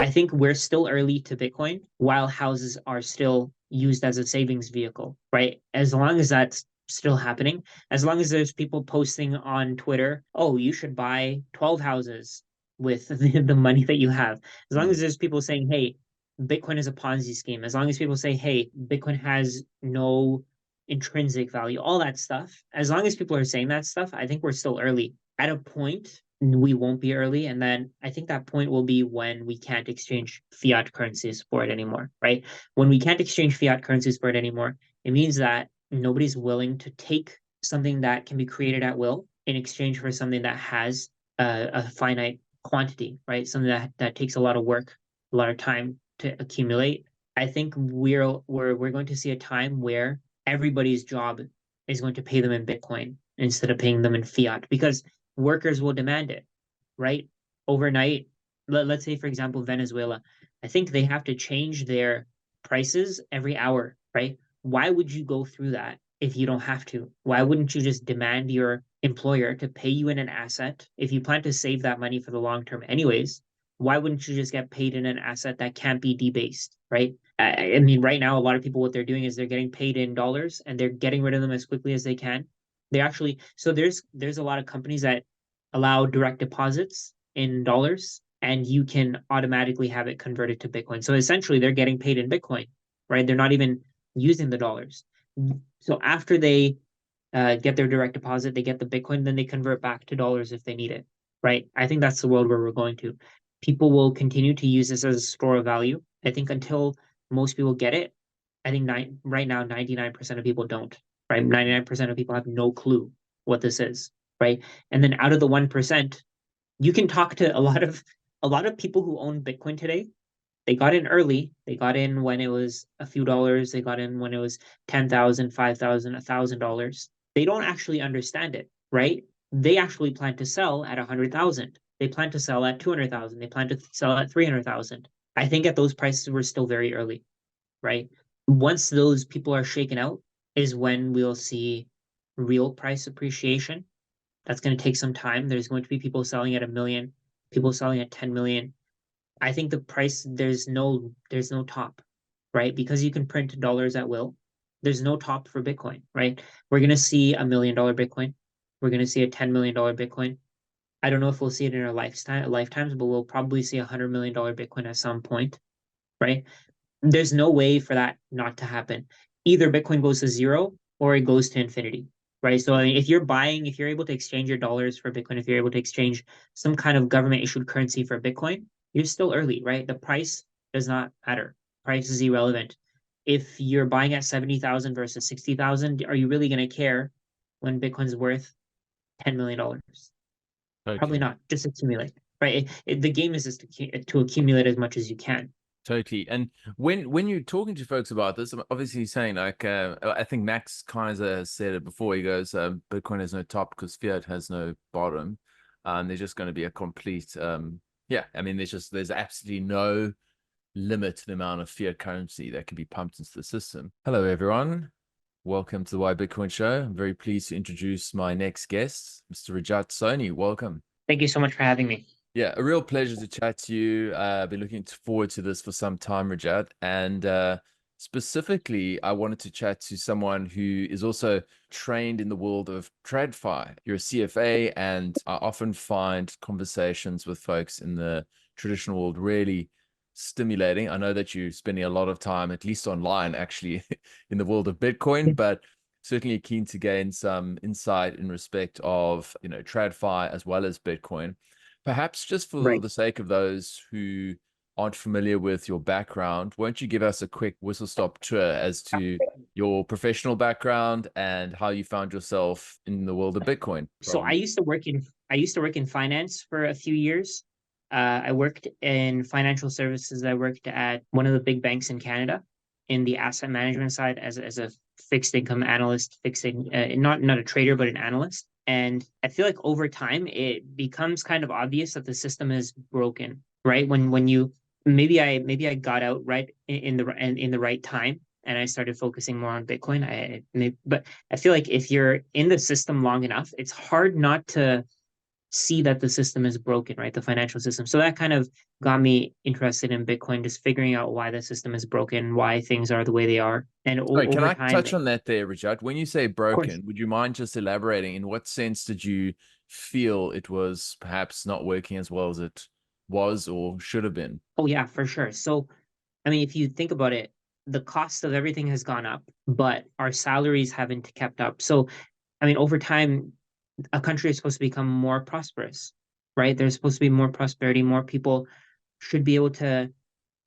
I think we're still early to Bitcoin while houses are still used as a savings vehicle, right? As long as that's still happening, as long as there's people posting on Twitter, oh, you should buy 12 houses with the money that you have. As long Mm. as there's people saying, hey, Bitcoin is a Ponzi scheme, as long as people say, hey, Bitcoin has no intrinsic value, all that stuff, as long as people are saying that stuff, I think we're still early. At a point, we won't be early. And then I think that point will be when we can't exchange fiat currencies for it anymore, right? When we can't exchange fiat currencies for it anymore, it means that nobody's willing to take something that can be created at will in exchange for something that has a finite quantity, right? Something that takes a lot of work, a lot of time to accumulate. I think we're going to see a time where everybody's job is going to pay them in Bitcoin instead of paying them in fiat because workers will demand it, right? Overnight, let's say, for example, Venezuela, I think they have to change their prices every hour, right? Why would you go through that if you don't have to? Why wouldn't you just demand your employer to pay you in an asset if you plan to save that money for the long term, anyways? Why wouldn't you just get paid in an asset that can't be debased, right? I mean, right now, a lot of people, what they're doing is they're getting paid in dollars and they're getting rid of them as quickly as they can. They actually, so there's a lot of companies that allow direct deposits in dollars and you can automatically have it converted to Bitcoin. So essentially, they're getting paid in Bitcoin, right? They're not even using the dollars. So after they get their direct deposit, they get the Bitcoin, then they convert back to dollars if they need it, right? I think that's the world where we're going to. People will continue to use this as a store of value. I think until most people get it, I think right now, 99% of people don't, right? 99% of people have no clue what this is, right? And then out of the 1%, you can talk to a lot of people who own Bitcoin today. They got in early. They got in when it was a few dollars. They got in when it was 10,000, 5,000, $1,000. They don't actually understand it, right? They actually plan to sell at 100,000. They plan to sell at 200,000. They plan to sell at 300,000. I think at those prices we're still very early, right? Once those people are shaken out is when we'll see real price appreciation. That's going to take some time. There's going to be people selling at 1 million, people selling at 10 million. I think the price there's no top, right? Because you can print dollars at will. There's no top for Bitcoin, right? We're going to see $1 million Bitcoin. We're going to see a $10 million Bitcoin. I don't know if we'll see it in our lifetimes, but we'll probably see $100 million Bitcoin at some point, right? There's no way for that not to happen. Either Bitcoin goes to zero or it goes to infinity, right? So I mean, if you're able to exchange your dollars for Bitcoin, if you're able to exchange some kind of government issued currency for Bitcoin, you're still early, right? The price does not matter. Price is irrelevant. If you're buying at 70,000 versus 60,000, are you really going to care when Bitcoin's worth $10 million? Probably Totally. not. Just accumulate, right? The game is just to accumulate as much as you can. Totally. And when you're talking to folks about this, I'm obviously saying like I think Max Kaiser said it before. He goes, Bitcoin has no top because fiat has no bottom. There's just going to be a complete yeah. I mean, there's absolutely no limit to the amount of fiat currency that can be pumped into the system. Hello, everyone. Welcome to the Why Bitcoin Show. I'm very pleased to introduce my next guest, Mr. Rajat Soni. Welcome. Thank you so much for having me. Yeah, a real pleasure to chat to you. I've been looking forward to this for some time, Rajat. And specifically, I wanted to chat to someone who is also trained in the world of TradFi. You're a CFA, and I often find conversations with folks in the traditional world really stimulating. I know that you're spending a lot of time, at least online, actually, in the world of Bitcoin, but certainly keen to gain some insight in respect of, TradFi as well as Bitcoin. Perhaps just for Right. the sake of those who aren't familiar with your background, won't you give us a quick whistle-stop tour as to your professional background and how you found yourself in the world of Bitcoin So I used to work in finance for a few years. I worked in financial services. I worked at one of the big banks in Canada in the asset management side as a fixed income analyst, not a trader, but an analyst. And I feel like over time it becomes kind of obvious that the system is broken, right? When you maybe I got out right in the right time and I started focusing more on Bitcoin. But I feel like if you're in the system long enough, it's hard not to see that the system is broken, right? The financial system. So that kind of got me interested in Bitcoin, just figuring out why the system is broken, why things are the way they are. And Sorry, can over I time, touch of on that there, Rajat? When you say course, broken, would you mind just elaborating? In what sense did you feel it was perhaps not working as well as it was or should have been? oh yeah, for sure. So, I mean, if you think about it, the cost of everything has gone up, but our salaries haven't kept up. So, I mean, over time, a country is supposed to become more prosperous, right? There's supposed to be more prosperity, more people should be able to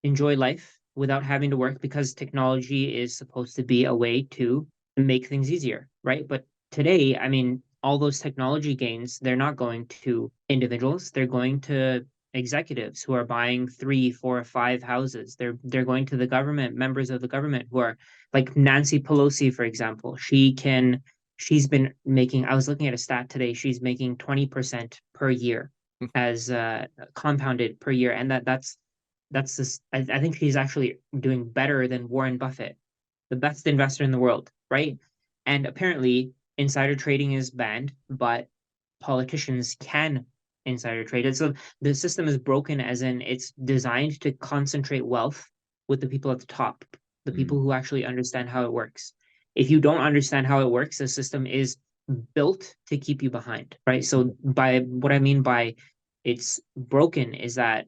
enjoy life without having to work because technology is supposed to be a way to make things easier, right? But today, I mean, all those technology gains, they're not going to individuals, they're going to executives who are buying three, four, five houses. They're going to the government, members of the government who are like Nancy Pelosi, for example. She's been making, I was looking at a stat today, she's making 20% per year as compounded per year. And that's this. I think he's actually doing better than Warren Buffett, the best investor in the world, right? And apparently, insider trading is banned, but politicians can insider trade it. So the system is broken, as in it's designed to concentrate wealth with the people at the top, the people Mm, who actually understand how it works. If you don't understand how it works, the system is built to keep you behind, right? So by what I mean by it's broken is that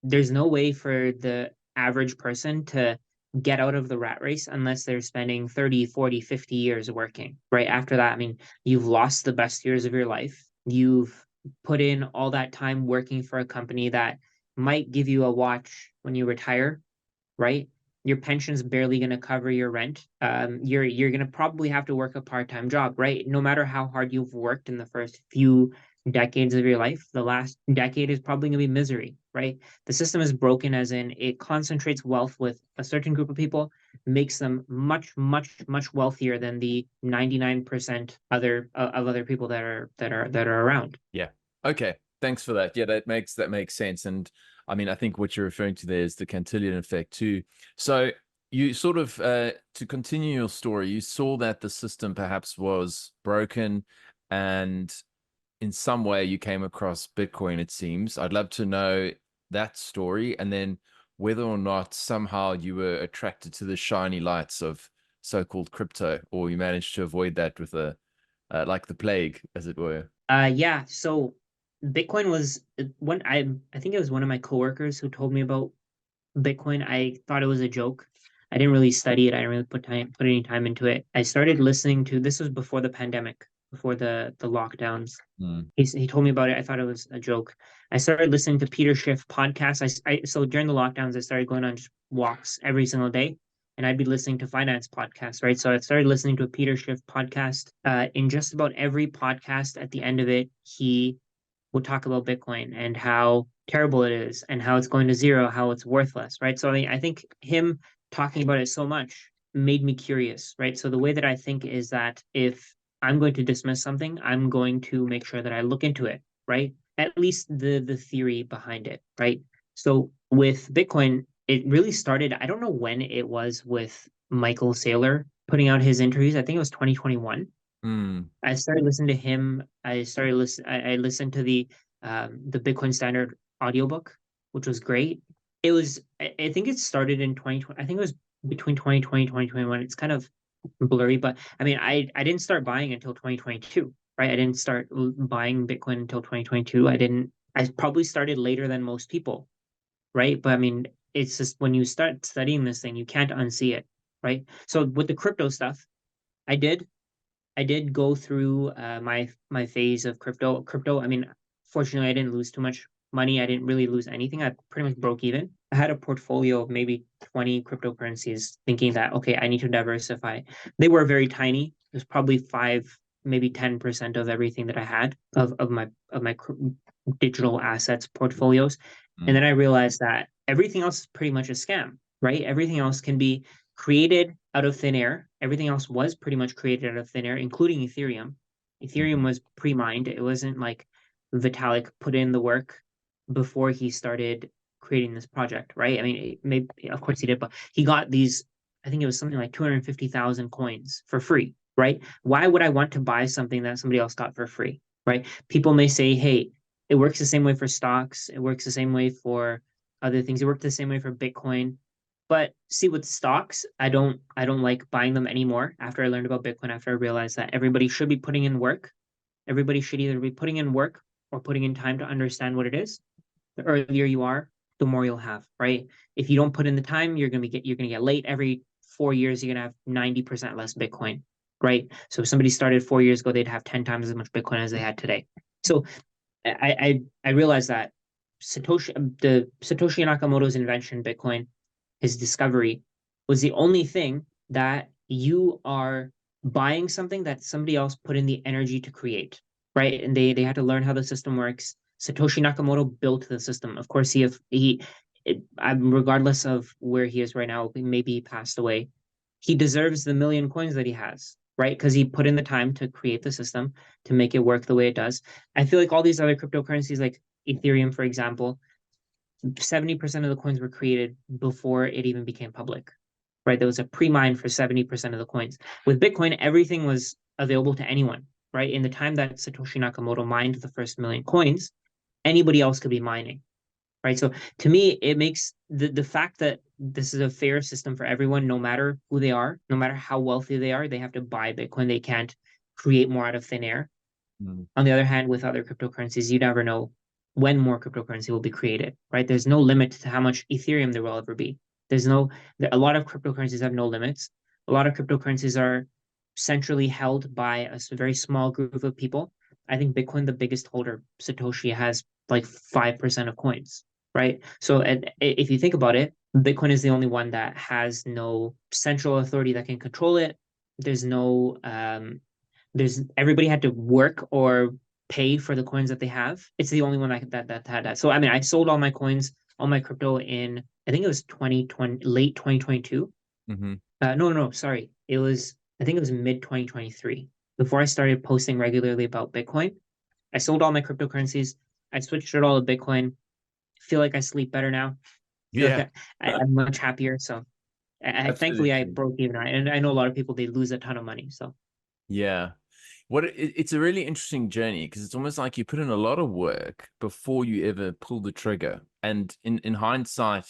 there's no way for the average person to get out of the rat race unless they're spending 30, 40, 50 years working. Right after that, I mean, you've lost the best years of your life. You've put in all that time working for a company that might give you a watch when you retire, right? Your pension's barely going to cover your rent. You're going to probably have to work a part-time job, right? No matter how hard you've worked in the first few decades of your life, the last decade is probably going to be misery, right? The system is broken, as in it concentrates wealth with a certain group of people, makes them much, much, much wealthier than the 99% of other people that are around. yeah. Okay. Thanks for that. Yeah, that makes sense. And I mean, I think what you're referring to there is the Cantillon effect too. So you sort of to continue your story, you saw that the system perhaps was broken, and in some way you came across Bitcoin, it seems. I'd love to know that story, and then whether or not somehow you were attracted to the shiny lights of so-called crypto, or you managed to avoid that with a like the plague, as it were. Yeah, so Bitcoin was one I think it was one of my coworkers who told me about Bitcoin. I thought it was a joke. I didn't really study it. I didn't really put any time into it. I started listening to, this was before the pandemic, before the lockdowns. Mm. He told me about it. I thought it was a joke. I started listening to Peter Schiff podcasts. So during the lockdowns, I started going on just walks every single day, and I'd be listening to finance podcasts, right? So I started listening to a Peter Schiff podcast. In just about every podcast, at the end of it, he would talk about Bitcoin and how terrible it is and how it's going to zero, how it's worthless, right? So I think him talking about it so much made me curious, right? So the way that I think is that if I'm going to dismiss something, I'm going to make sure that I look into it, right? At least the theory behind it, right? So with Bitcoin, it really started, I don't know when it was with Michael Saylor putting out his interviews. I think it was 2021. Mm. I started listening to him. I listened to the Bitcoin Standard audiobook, which was great. It was I think it started in 2020. I think it was between 2020 and 2021. It's kind of blurry, but I mean I didn't start buying until 2022, right? I didn't start buying Bitcoin until 2022. I probably started later than most people, right? But I mean, it's just when you start studying this thing, you can't unsee it, right? So with the crypto stuff, I did I did go through my phase of crypto. Crypto, I mean, fortunately, I didn't lose too much money. I didn't really lose anything. I pretty much broke even. I had a portfolio of maybe 20 cryptocurrencies, thinking that, okay, I need to diversify. They were very tiny. It was probably 5, maybe 10% of everything that I had of my digital assets portfolios. And then Mm. I realized that everything else is pretty much a scam, right? Everything else can be created out of thin air. Everything else was pretty much created out of thin air, including Ethereum. Ethereum Mhm. was pre-mined. It wasn't like Vitalik put in the work before he started creating this project, right? I mean, maybe of course he did, but he got these. I think it was something like 250,000 coins for free, right? Why would I want to buy something that somebody else got for free, right? People may say, "Hey, It works the same way for stocks. It works the same way for other things. It worked the same way for Bitcoin. But see, with stocks, I don't like buying them anymore after I learned about Bitcoin, after I realized that everybody should be putting in work. Everybody should either be putting in work or putting in time to understand what it is. The earlier you are, the more you'll have, right? If you don't put in the time, you're gonna get late. Every 4 years, you're gonna have 90% less Bitcoin, right? So if somebody started 4 years ago, they'd have 10 times as much Bitcoin as they had today. So I realized that the Satoshi Nakamoto's invention, Bitcoin, his discovery, was the only thing that you are buying something that somebody else put in the energy to create, right? And they had to learn how the system works. Satoshi Nakamoto built the system. Of course, regardless of where he is right now, maybe he passed away. He deserves the million coins that he has, right? Because he put in the time to create the system to make it work the way it does. I feel like all these other cryptocurrencies, like Ethereum, for example, 70% of the coins were created before it even became public, right? There was a pre-mine for 70% of the coins. With Bitcoin, everything was available to anyone, right? In the time that Satoshi Nakamoto mined the first million coins, anybody else could be mining, right? So to me, it makes the fact that this is a fair system for everyone, no matter who they are, no matter how wealthy they are, they have to buy Bitcoin. They can't create more out of thin air. Mm. On the other hand, with other cryptocurrencies, you never know when more cryptocurrency will be created, right? There's no limit to how much Ethereum there will ever be. A lot of cryptocurrencies have no limits. A lot of cryptocurrencies are centrally held by a very small group of people. I think Bitcoin, the biggest holder, Satoshi, has like 5% of coins, right? So if you think about it, Bitcoin is the only one that has no central authority that can control it. There's everybody had to work or pay for the coins that they have. It's the only one that had that. So I mean, I sold all my coins, all my crypto in, I think it was 2020, late 2022. Mm-hmm. No, sorry. I think it was mid 2023. Before I started posting regularly about Bitcoin, I sold all my cryptocurrencies. I switched it all to Bitcoin. Feel like I sleep better now. Feel like Yeah, I'm much happier. So thankfully I absolutely. broke even. And I know a lot of people, they lose a ton of money. So Yeah. It's a really interesting journey because it's almost like you put in a lot of work before you ever pull the trigger. And in hindsight,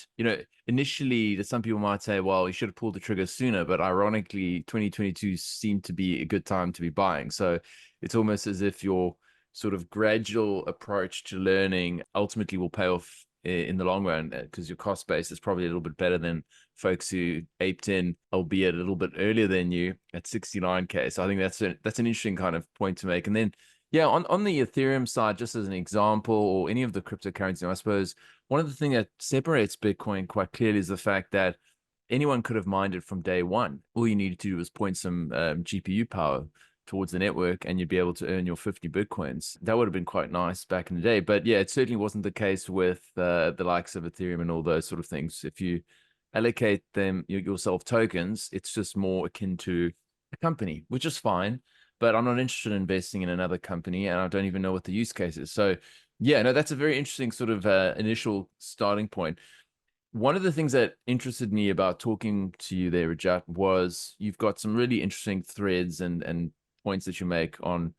initially some people might say, well, you should have pulled the trigger sooner, but ironically, 2022 seemed to be a good time to be buying. So it's almost as if your sort of gradual approach to learning ultimately will pay off in the long run because your cost base is probably a little bit better than folks who aped in, albeit a little bit earlier than you at 69K. So I think that's an interesting kind of point to make. And then, yeah, on the Ethereum side, just as an example, or any of the cryptocurrencies, I suppose one of the things that separates Bitcoin quite clearly is the fact that anyone could have mined it from day one. All you needed to do was point some GPU power towards the network and you'd be able to earn your 50 Bitcoins. That would have been quite nice back in the day. But yeah, it certainly wasn't the case with the likes of Ethereum and all those sort of things. If you allocate them yourself tokens, it's just more akin to a company, which is fine. But I'm not interested in investing in another company, and I don't even know what the use case is. So, yeah, no, that's a very interesting sort of initial starting point. One of the things that interested me about talking to you there, Rajat, was you've got some really interesting threads and points that you make on.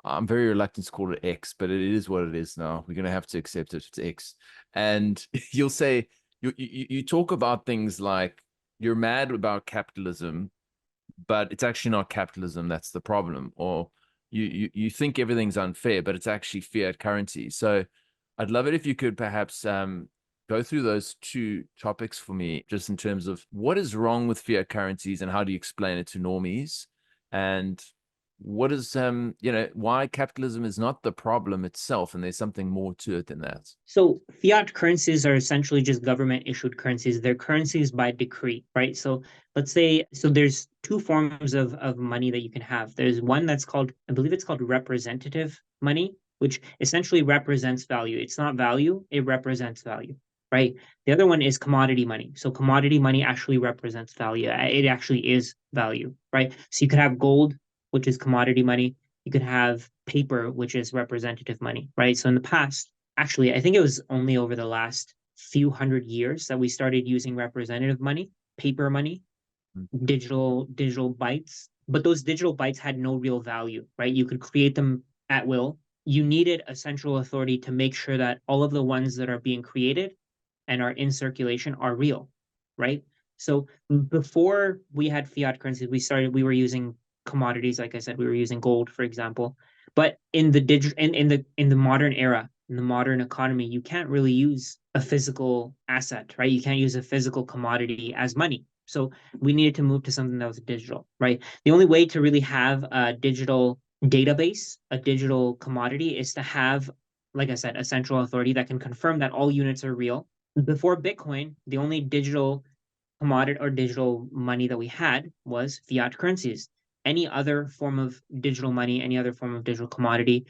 I'm very reluctant to call it X, but it is what it is now. We're going to have to accept it. It's X. And you'll say, you talk about things like you're mad about capitalism, but it's actually not capitalism that's the problem, or you think everything's unfair, but it's actually fiat currency. So I'd love it if you could perhaps go through those two topics for me, just in terms of what is wrong with fiat currencies and how do you explain it to normies, and what is why capitalism is not the problem itself and there's something more to it than that. So fiat currencies are essentially just government issued currencies. They're currencies by decree, right? So let's say, so there's two forms of money that you can have. There's one that's called, I believe it's called representative money, which essentially represents value. It's not value, it represents value, right? The other one is commodity money. So commodity money actually represents value. It actually is value, right? So you could have gold, which is commodity money. You could have paper, which is representative money, right? So in the past, actually, I think it was only over the last few hundred years that we started using representative money, paper money, digital bytes. But those digital bytes had no real value, right? You could create them at will. you needed a central authority to make sure that all of the ones that are being created and are in circulation are real, right? So before we had fiat currencies, we were using commodities, like I said, we were using gold, for example. But in the in the modern era, in the modern economy, you can't really use a physical asset, right? You can't use a physical commodity as money. So we needed to move to something that was digital, right? The only way to really have a digital database, a digital commodity, is to have, like I said, a central authority that can confirm that all units are real. Before Bitcoin, the only digital commodity or digital money that we had was fiat currencies. Any other form of digital money, any other form of digital commodity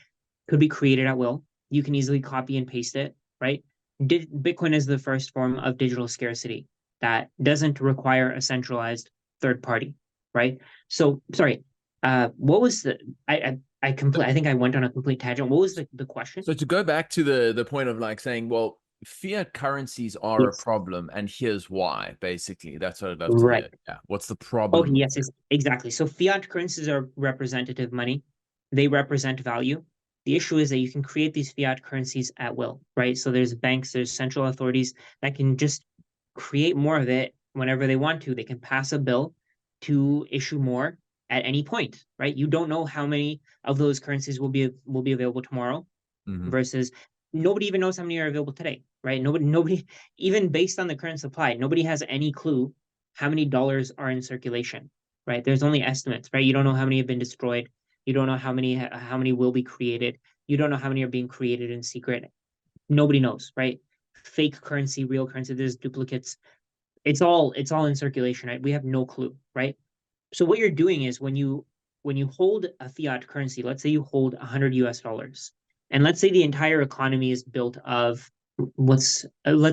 could be created at will. You can easily copy and paste it, right? Bitcoin is the first form of digital scarcity that doesn't require a centralized third party, right? So, sorry, what was the I think I went on a complete tangent. What was the question? So to go back to the point of like saying, well, fiat currencies are a Yes. problem, and here's why. Basically, that's what I'd love to Right. hear. Yeah, what's the Okay, problem with yes, it? exactly. So fiat currencies are representative money. They represent value. The issue is that you can create these fiat currencies at will, right? So there's banks, there's central authorities that can just create more of it whenever they want to. They can pass a bill to issue more at any point, right? You don't know how many of those currencies will be available tomorrow Mm-hmm. versus nobody even knows how many are available today, right? Nobody, even based on the current supply, nobody has any clue how many dollars are in circulation, right? There's only estimates, right? You don't know how many have been destroyed. You don't know how many will be created. You don't know how many are being created in secret. Nobody knows, right? Fake currency, real currency, there's duplicates. It's all in circulation, right? We have no clue, right? So what you're doing is when you hold a fiat currency, let's say you hold 100 US dollars, and let's say the entire economy is built of let's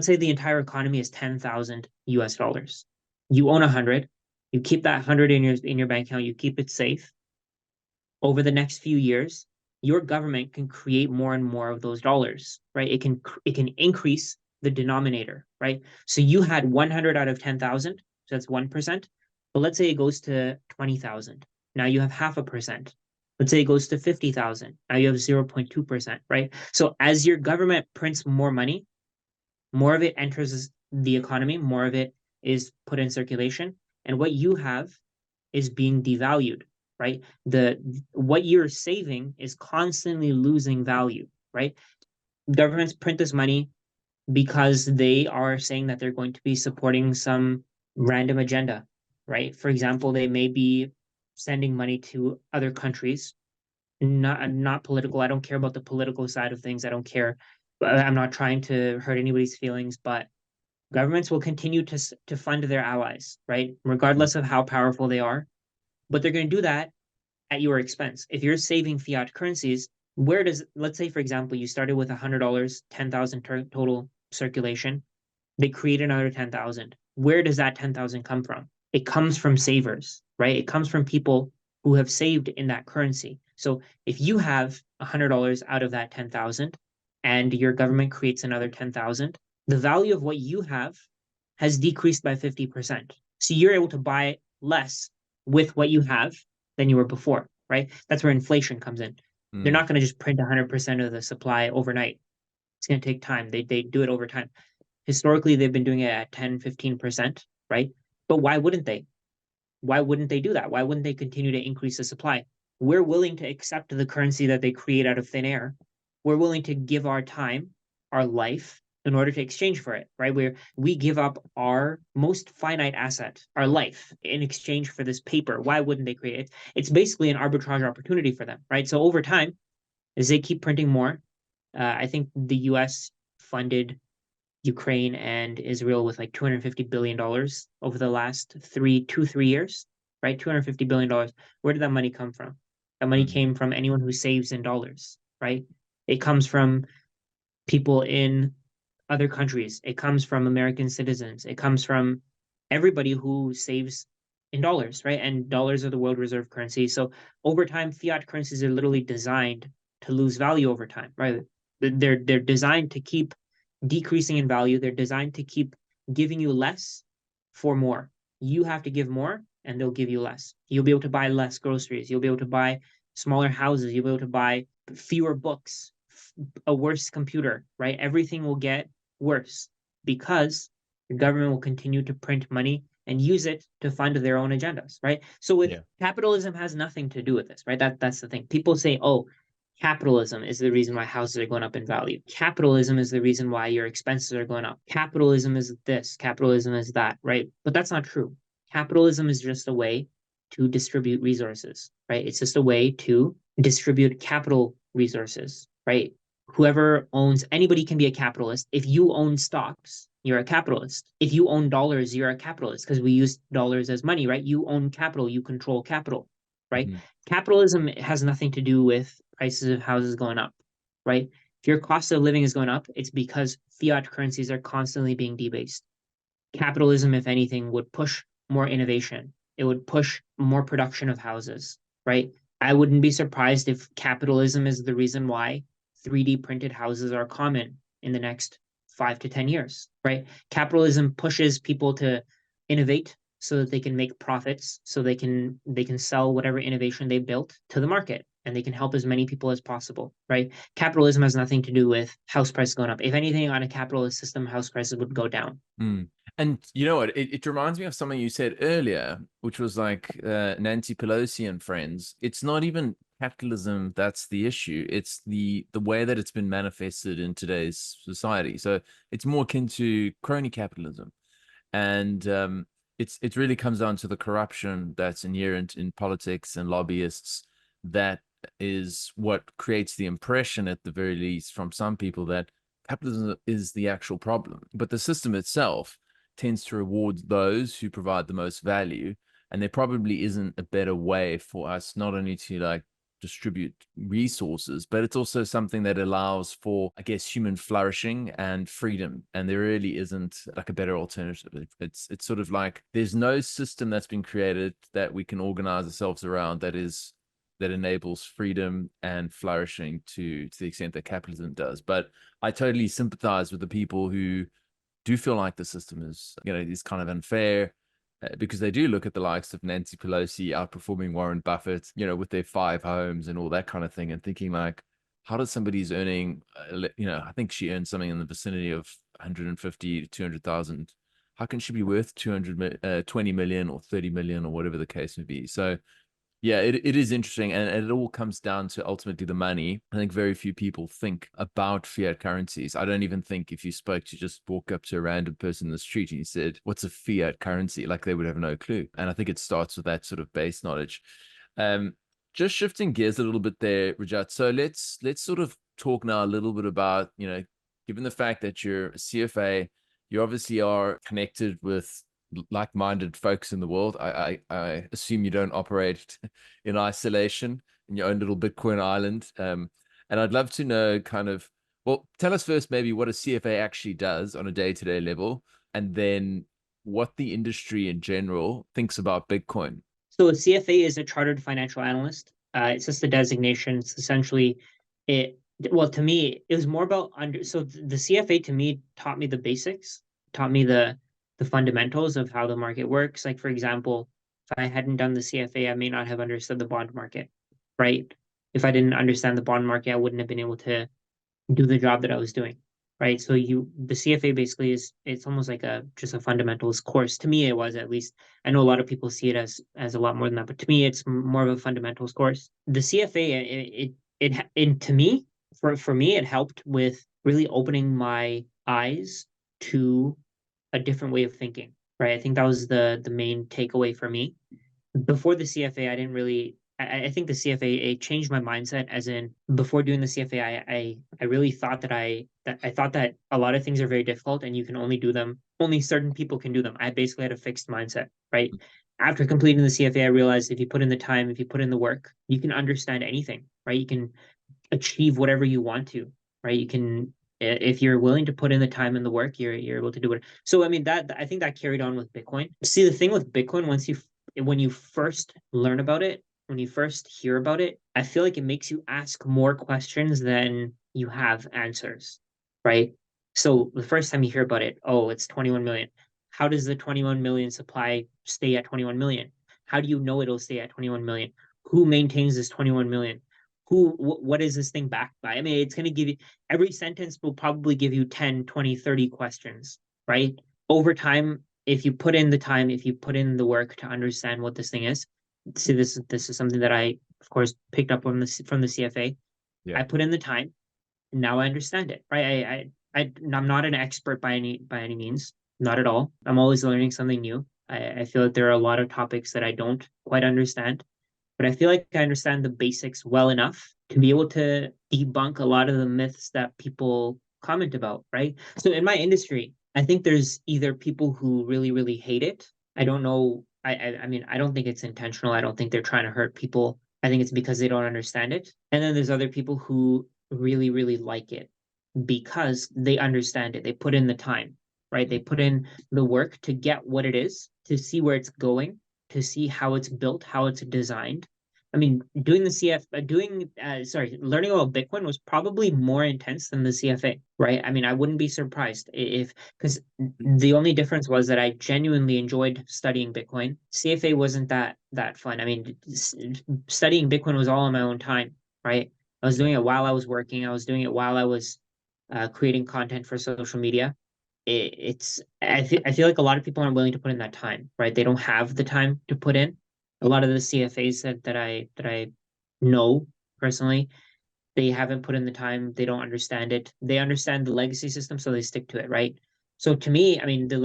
say the entire economy is 10,000 US dollars. You own 100, you keep that 100 in your bank account, you keep it safe. Over the next few years, your government can create more and more of those dollars, right? It can increase the denominator, right? So you had 100 out of 10,000, so that's 1%. But let's say it goes to 20,000. Now you have half a percent. Let's say it goes to 50,000. Now you have 0.2%, right? So as your government prints more money, more of it enters the economy, more of it is put in circulation, and what you have is being devalued, right? The what you're saving is constantly losing value, right? Governments print this money because they are saying that they're going to be supporting some random agenda, right? For example, they may be sending money to other countries, not political. I don't care about the political side of things. I don't care. I'm not trying to hurt anybody's feelings, but governments will continue to fund their allies, right? Regardless of how powerful they are. But they're going to do that at your expense. If you're saving fiat currencies, let's say, for example, you started with $100, 10,000 total circulation, they create another 10,000. Where does that 10,000 come from? It comes from savers, right? It comes from people who have saved in that currency. So if you have $100 out of that 10,000 and your government creates another 10,000, the value of what you have has decreased by 50%. So you're able to buy less with what you have than you were before, right? That's where inflation comes in. They're Mm. not going to just print 100% of the supply overnight. It's going to take time. They do it over time. Historically, they've been doing it at 10, 15%, right? But why wouldn't they? Why wouldn't they do that? Why wouldn't they continue to increase the supply? We're willing to accept the currency that they create out of thin air. We're willing to give our time, our life, in order to exchange for it, right? Where we give up our most finite asset, our life, in exchange for this paper. Why wouldn't they create it? It's basically an arbitrage opportunity for them, right? So over time, as they keep printing more, I think the U.S. funded Ukraine and Israel with like $250 billion over the last 2, 3 years, right? $250 billion. Where did that money come from? That money Mm. came from anyone who saves in dollars, right? It comes from people in other countries. It comes from American citizens. It comes from everybody who saves in dollars, right? And dollars are the world reserve currency. So over time, fiat currencies are literally designed to lose value over time, right? They're designed to keep decreasing in value. They're designed to keep giving you less for more. You have to give more and they'll give you less. You'll be able to buy less groceries. You'll be able to buy smaller houses, you'll be able to buy fewer books, a worse computer, right? Everything will get worse because the government will continue to print money and use it to fund their own agendas, right? So with Yeah. capitalism has nothing to do with this, right? That's the thing. People say, oh, capitalism is the reason why houses are going up in value. Capitalism is the reason why your expenses are going up. Capitalism is this, capitalism is that, right? But that's not true. Capitalism is just a way to distribute resources, right? It's just a way to distribute capital resources, right? Whoever owns, anybody can be a capitalist. If you own stocks, you're a capitalist. If you own dollars, you're a capitalist because we use dollars as money, right? You own capital, you control capital, right? Mhm. Capitalism has nothing to do with prices of houses going up, right? If your cost of living is going up, it's because fiat currencies are constantly being debased. Capitalism, if anything, would push more innovation. It would push more production of houses, right? I wouldn't be surprised if capitalism is the reason why 3D printed houses are common in the next 5 to 10 years, right? Capitalism pushes people to innovate so that they can make profits, so they can sell whatever innovation they built to the market and they can help as many people as possible, right? Capitalism has nothing to do with house prices going up. If anything, on a capitalist system, house prices would go down. Mm. And you know what? It reminds me of something you said earlier, which was like Nancy Pelosi and friends. It's not even capitalism that's the issue. It's the way that it's been manifested in today's society. So it's more akin to crony capitalism, and it really comes down to the corruption that's inherent in politics and lobbyists. That is what creates the impression, at the very least, from some people that capitalism is the actual problem. But the system itself tends to reward those who provide the most value. And there probably isn't a better way for us not only to like distribute resources, but it's also something that allows for, I guess, human flourishing and freedom. And there really isn't like a better alternative. It's sort of like there's no system that's been created that we can organize ourselves around that enables freedom and flourishing to the extent that capitalism does. But I totally sympathize with the people who do feel like the system is kind of unfair, because they do look at the likes of Nancy Pelosi outperforming Warren Buffett, with their 5 homes and all that kind of thing, and thinking like, how does somebody who's earning, I think she earned something in the vicinity of 150 to 200,000. How can she be worth 20 million or 30 million or whatever the case may be? So yeah, it is interesting, and it all comes down to ultimately the money. I think very few people think about fiat currencies. I don't even think if you spoke to just walk up to a random person in the street and you said, "What's a fiat currency?" Like they would have no clue. And I think it starts with that sort of base knowledge. Um, just shifting gears a little bit there, Rajat. So let's sort of talk now a little bit about, given the fact that you're a CFA, you obviously are connected with like-minded folks in the world. I assume you don't operate in isolation in your own little Bitcoin island. And I'd love to know kind of, well, tell us first maybe what a CFA actually does on a day-to-day level, and then what the industry in general thinks about Bitcoin. So a CFA is a chartered financial analyst. It's just a designation. It's essentially it. Well, to me, it was more about under. So the CFA to me taught me the basics, taught me the fundamentals of how the market works. Like for example, if I hadn't done the CFA, I may not have understood the bond market, right? If I didn't understand the bond market, I wouldn't have been able to do the job that I was doing, right? So the CFA basically it's almost like a just a fundamentals course. To me, it was at least. I know a lot of people see it as a lot more than that, but to me, it's more of a fundamentals course. The CFA, to me, for me, it helped with really opening my eyes to a different way of thinking, right? I think that was the main takeaway for me. Before the CFA, I didn't really. I think the CFA it changed my mindset. As in, before doing the CFA, I really thought that I thought that a lot of things are very difficult and you can only do them. Only certain people can do them. I basically had a fixed mindset, right? After completing the CFA, I realized if you put in the time, if you put in the work, you can understand anything, right? You can achieve whatever you want to, right? You can if you're willing to put in the time and the work, you're able to do it. So I mean that I think that carried on with Bitcoin. See, the thing with Bitcoin, when you first learn about it, when you first hear about it, I feel like it makes you ask more questions than you have answers, right? So the first time you hear about it, oh, it's 21 million. How does the 21 million supply stay at 21 million? How do you know it'll stay at 21 million? who maintains this 21 million? What is this thing backed by? I mean, it's going to give you, every sentence will probably give you 10, 20, 30 questions, right? Over time, if you put in the time, if you put in the work to understand what this thing is, see, this is something that I, of course, picked up on this from the CFA. Yeah. I put in the time, and now I understand it, right? I'm not an expert by any means, not at all. I'm always learning something new. I feel that there are a lot of topics that I don't quite understand, but I feel like I understand the basics well enough to be able to debunk a lot of the myths that people comment about, right? So in my industry, I think there's either people who really, really hate it. I don't know. I mean, I don't think it's intentional. I don't think they're trying to hurt people. I think it's because they don't understand it. And then there's other people who really, really like it because they understand it. They put in the time, right? They put in the work to get what it is, to see where it's going, to see how it's built, how it's designed. I mean, learning about Bitcoin was probably more intense than the CFA, right? I mean, I wouldn't be surprised if, because the only difference was that I genuinely enjoyed studying Bitcoin. CFA wasn't that fun. I mean, studying Bitcoin was all on my own time, right? I was Yeah. doing it while I was working. I was doing it while I was creating content for social media. I feel like a lot of people aren't willing to put in that time, right? They don't have the time to put in. A lot of the CFAs that I know personally, they haven't put in the time. They don't understand it. They understand the legacy system, so they stick to it, right? So to me, I mean, the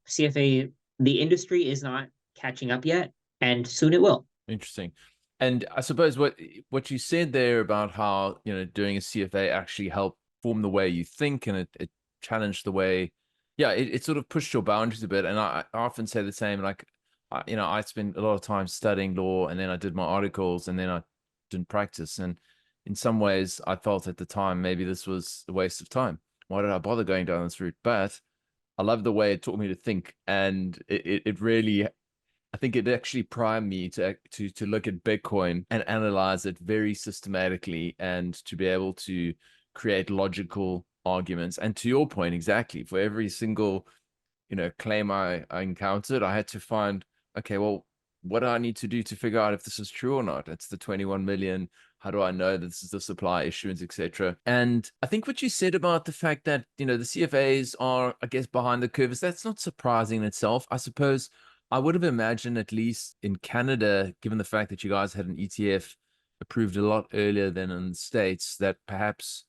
CFA, the industry is not catching up yet, and soon it will. Interesting. And I suppose what you said there about how, doing a CFA actually helped form the way you think, and it challenged the way, yeah, it sort of pushed your boundaries a bit. And I often say the same, like, I spent a lot of time studying law, and then I did my articles, and then I didn't practice. And in some ways, I felt at the time maybe this was a waste of time. Why did I bother going down this route? But I love the way it taught me to think, and it really, I think it actually primed me to look at Bitcoin and analyze it very systematically, and to be able to create logical arguments. And to your point, exactly, for every single claim I encountered, I had to find, okay, well, what do I need to do to figure out if this is true or not? It's the 21 million. How do I know that this is the supply issuance, etc.? And I think what you said about the fact that the CFAs are, I guess, behind the curve, is that's not surprising in itself. I suppose I would have imagined, at least in Canada, given the fact that you guys had an ETF approved a lot earlier than in the States, that perhaps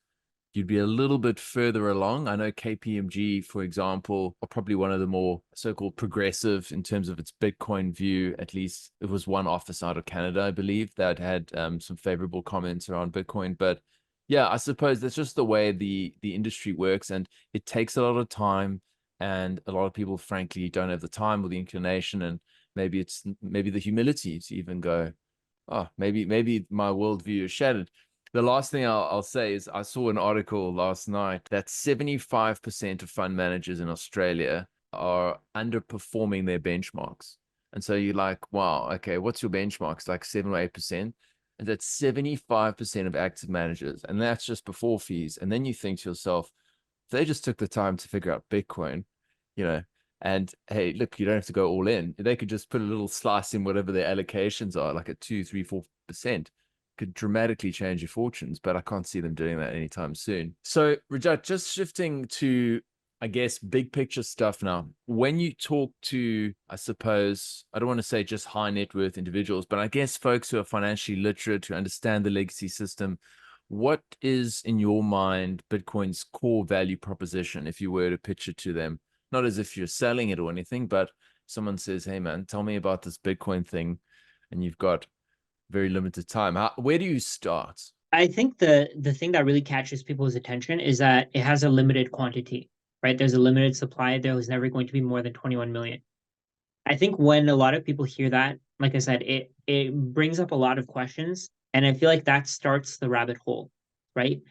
you'd be a little bit further along. I know KPMG, for example, are probably one of the more so-called progressive in terms of its Bitcoin view. At least it was one office out of Canada, I believe, that had some favorable comments around Bitcoin. But yeah, I suppose that's just the way the industry works, and it takes a lot of time. And a lot of people, frankly, don't have the time or the inclination, and maybe the humility to even go, oh, maybe my worldview is shattered. The last thing I'll say is, I saw an article last night that 75% of fund managers in Australia are underperforming their benchmarks. And so you're like, wow, okay, what's your benchmark? It's like 7 or 8%. And that's 75% of active managers. And that's just before fees. And then you think to yourself, if they just took the time to figure out Bitcoin, you know, and hey, look, you don't have to go all in. They could just put a little slice in whatever their allocations are, like at 2, 3, 4%, could dramatically change your fortunes. But I can't see them doing that anytime soon. So, Rajat, just shifting to, I guess, big picture stuff now. When you talk to, I suppose, I don't want to say just high net worth individuals, but I guess folks who are financially literate, who understand the legacy system, what is, in your mind, Bitcoin's core value proposition if you were to pitch it to them? Not as if you're selling it or anything, but someone says, hey, man, tell me about this Bitcoin thing, and you've got very limited time. Where do you start? I think the thing that really catches people's attention is that it has a limited quantity, right? There's a limited supply. There was never going to be more than 21 million. I think when a lot of people hear that, like I said, it brings up a lot of questions, and I feel like that starts the rabbit hole, right?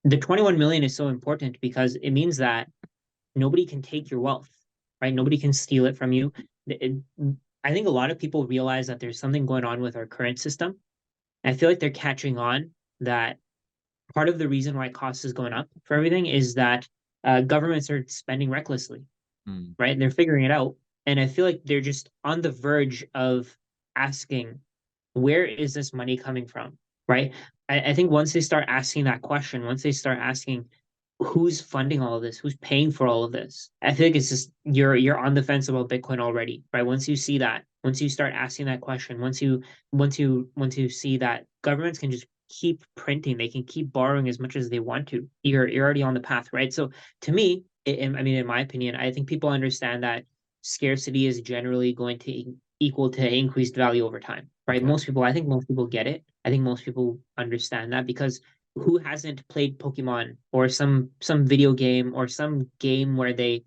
The 21 million is so important because it means that nobody can take your wealth, right? Nobody can steal it from you. I think a lot of people realize that there's something going on with our current system. I feel like they're catching on that part of the reason why cost is going up for everything is that governments are spending recklessly, Mm. right? They're figuring it out. And I feel like they're just on the verge of asking, where is this money coming from, right? I think once they start asking that question, once they start asking who's funding all of this, who's paying for all of this, I think it's just you're on the fence about Bitcoin already, right? Once you see that, once you start asking that question, once you see that governments can just keep printing, they can keep borrowing as much as they want to, you're already on the path, right? So to me, I mean, in my opinion, I think people understand that scarcity is generally going to equal to increased value over time, right? Okay. I think most people get it. I think most people understand that because who hasn't played Pokemon or some video game or some game where they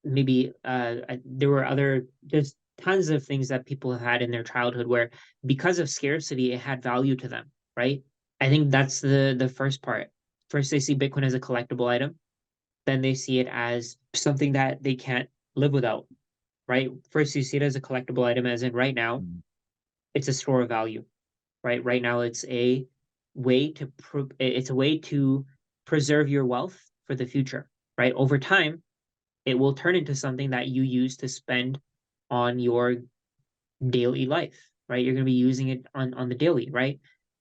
maybe there's tons of things that people have had in their childhood where because of scarcity it had value to them, right? I think that's the first part. First they see Bitcoin as a collectible item, then they see it as something that they can't live without, right? First you see it as a collectible item as in right now Mm. it's a store of value, right? Right now, it's a way to preserve your wealth for the future, right? Over time, it will turn into something that you use to spend on your daily life, right? You're going to be using it on the daily, right?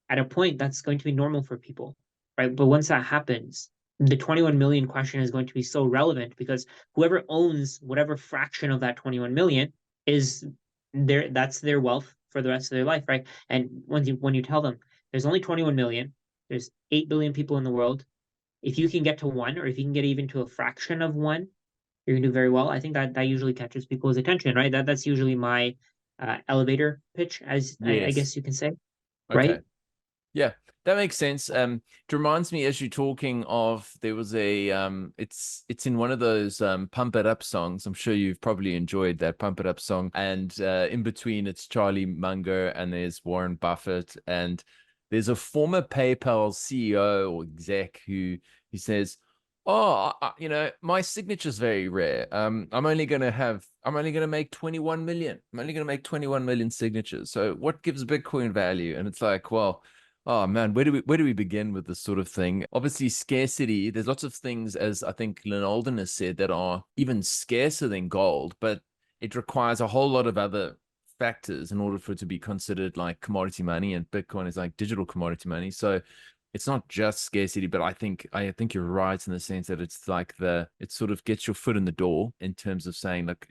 At a point, that's going to be normal for people, right? But once that happens, the 21 million question is going to be so relevant because whoever owns whatever fraction of that 21 million is that's their wealth for the rest of their life, right? And when you tell them there's only 21 million, there's 8 billion people in the world. If you can get to one, or if you can get even to a fraction of one, you're gonna do very well. I think that usually catches people's attention, right? That's usually my elevator pitch, as I Yes. guess you can say, Okay. right? Yeah, that makes sense. It reminds me as you're talking of there was a it's in one of those Pump It Up songs. I'm sure you've probably enjoyed that Pump It Up song. And in between it's Charlie Munger and there's Warren Buffett and there's a former PayPal CEO or exec who he says, "Oh, my signature's very rare. I'm only gonna make 21 million. I'm only gonna make 21 million signatures. So what gives Bitcoin value?" And it's like, well, oh man, where do we begin with this sort of thing? Obviously, scarcity. There's lots of things, as I think Lynn Alden has said, that are even scarcer than gold, but it requires a whole lot of other factors in order for it to be considered like commodity money, and Bitcoin is like digital commodity money. So it's not just scarcity, but I think you're right in the sense that it's like it sort of gets your foot in the door in terms of saying like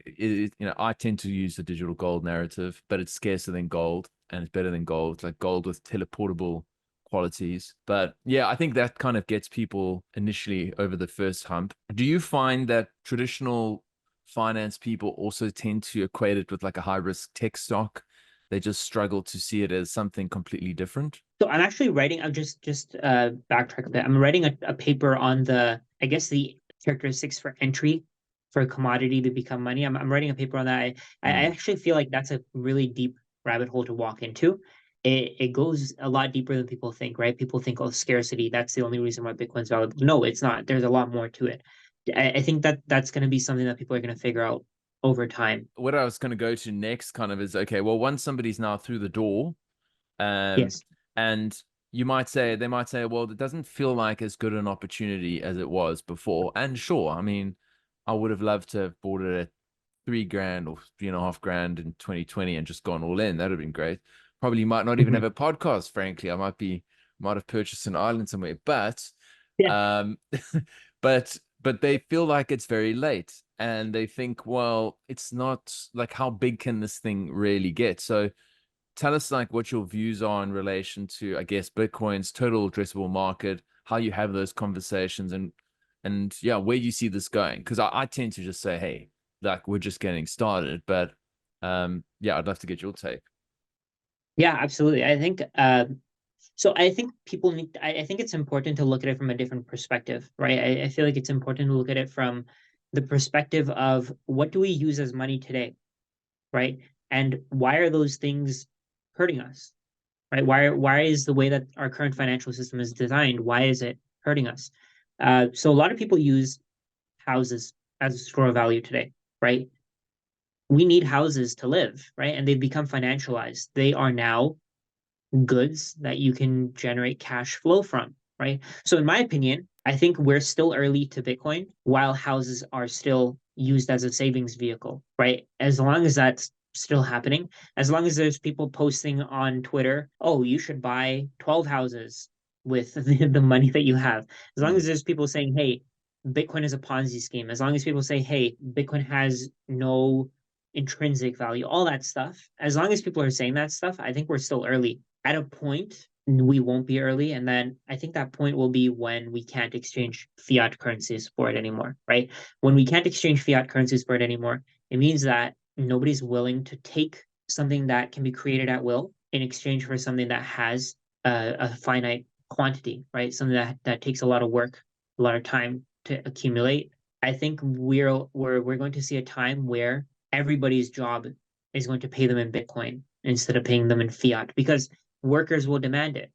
I tend to use the digital gold narrative, but it's scarcer than gold and it's better than gold, like gold with teleportable qualities. But yeah, I think that kind of gets people initially over the first hump. Do you find that traditional finance people also tend to equate it with like a high risk tech stock? They just struggle to see it as something completely different. So I'm actually writing. I'm just backtrack a bit. I'm writing a paper on I guess the characteristics for entry for a commodity to become money. I'm writing a paper on that. I Mm. actually feel like that's a really deep rabbit hole to walk into. It goes a lot deeper than people think, right? People think, oh, scarcity, that's the only reason why Bitcoin's valuable. No, it's not. There's a lot more to it. I think that's going to be something that people are going to figure out over time. What I was going to go to next kind of is okay, well, once somebody's now through the door, um, Yes. and they might say, well, it doesn't feel like as good an opportunity as it was before. And sure, I mean, I would have loved to have bought it at 3 grand or 3.5 grand in 2020 and just gone all in. That would have been great. Probably might not even Mhm. have a podcast, frankly. Might have purchased an island somewhere, but Yeah. um but they feel like it's very late and they think, well, it's not like how big can this thing really get? So tell us like what your views are in relation to, I guess, Bitcoin's total addressable market, how you have those conversations and yeah, where you see this going. Because I tend to just say, hey, like we're just getting started. But yeah, I'd love to get your take. Yeah, absolutely. I think people need, I think it's important to look at it from a different perspective, right? I feel like it's important to look at it from the perspective of what do we use as money today, right? And why are those things hurting us, right? Why is the way that our current financial system is designed, why is it hurting us? So a lot of people use houses as a store of value today, right? We need houses to live, right? And they've become financialized. They are now goods that you can generate cash flow from, right? So, in my opinion, I think we're still early to Bitcoin while houses are still used as a savings vehicle, right? As long as that's still happening. As long as there's people posting on Twitter, oh, you should buy 12 houses with the money that you have. As long as Mm. there's people saying, hey, Bitcoin is a Ponzi scheme. As long as people say, hey, Bitcoin has no intrinsic value, all that stuff. As long as people are saying that stuff, I think we're still early. At a point, we won't be early. And then I think that point will be when we can't exchange fiat currencies for it anymore, right? When we can't exchange fiat currencies for it anymore, it means that nobody's willing to take something that can be created at will in exchange for something that has a finite quantity, right? Something that takes a lot of work, a lot of time to accumulate. I think we're going to see a time where everybody's job is going to pay them in Bitcoin instead of paying them in fiat because workers will demand it,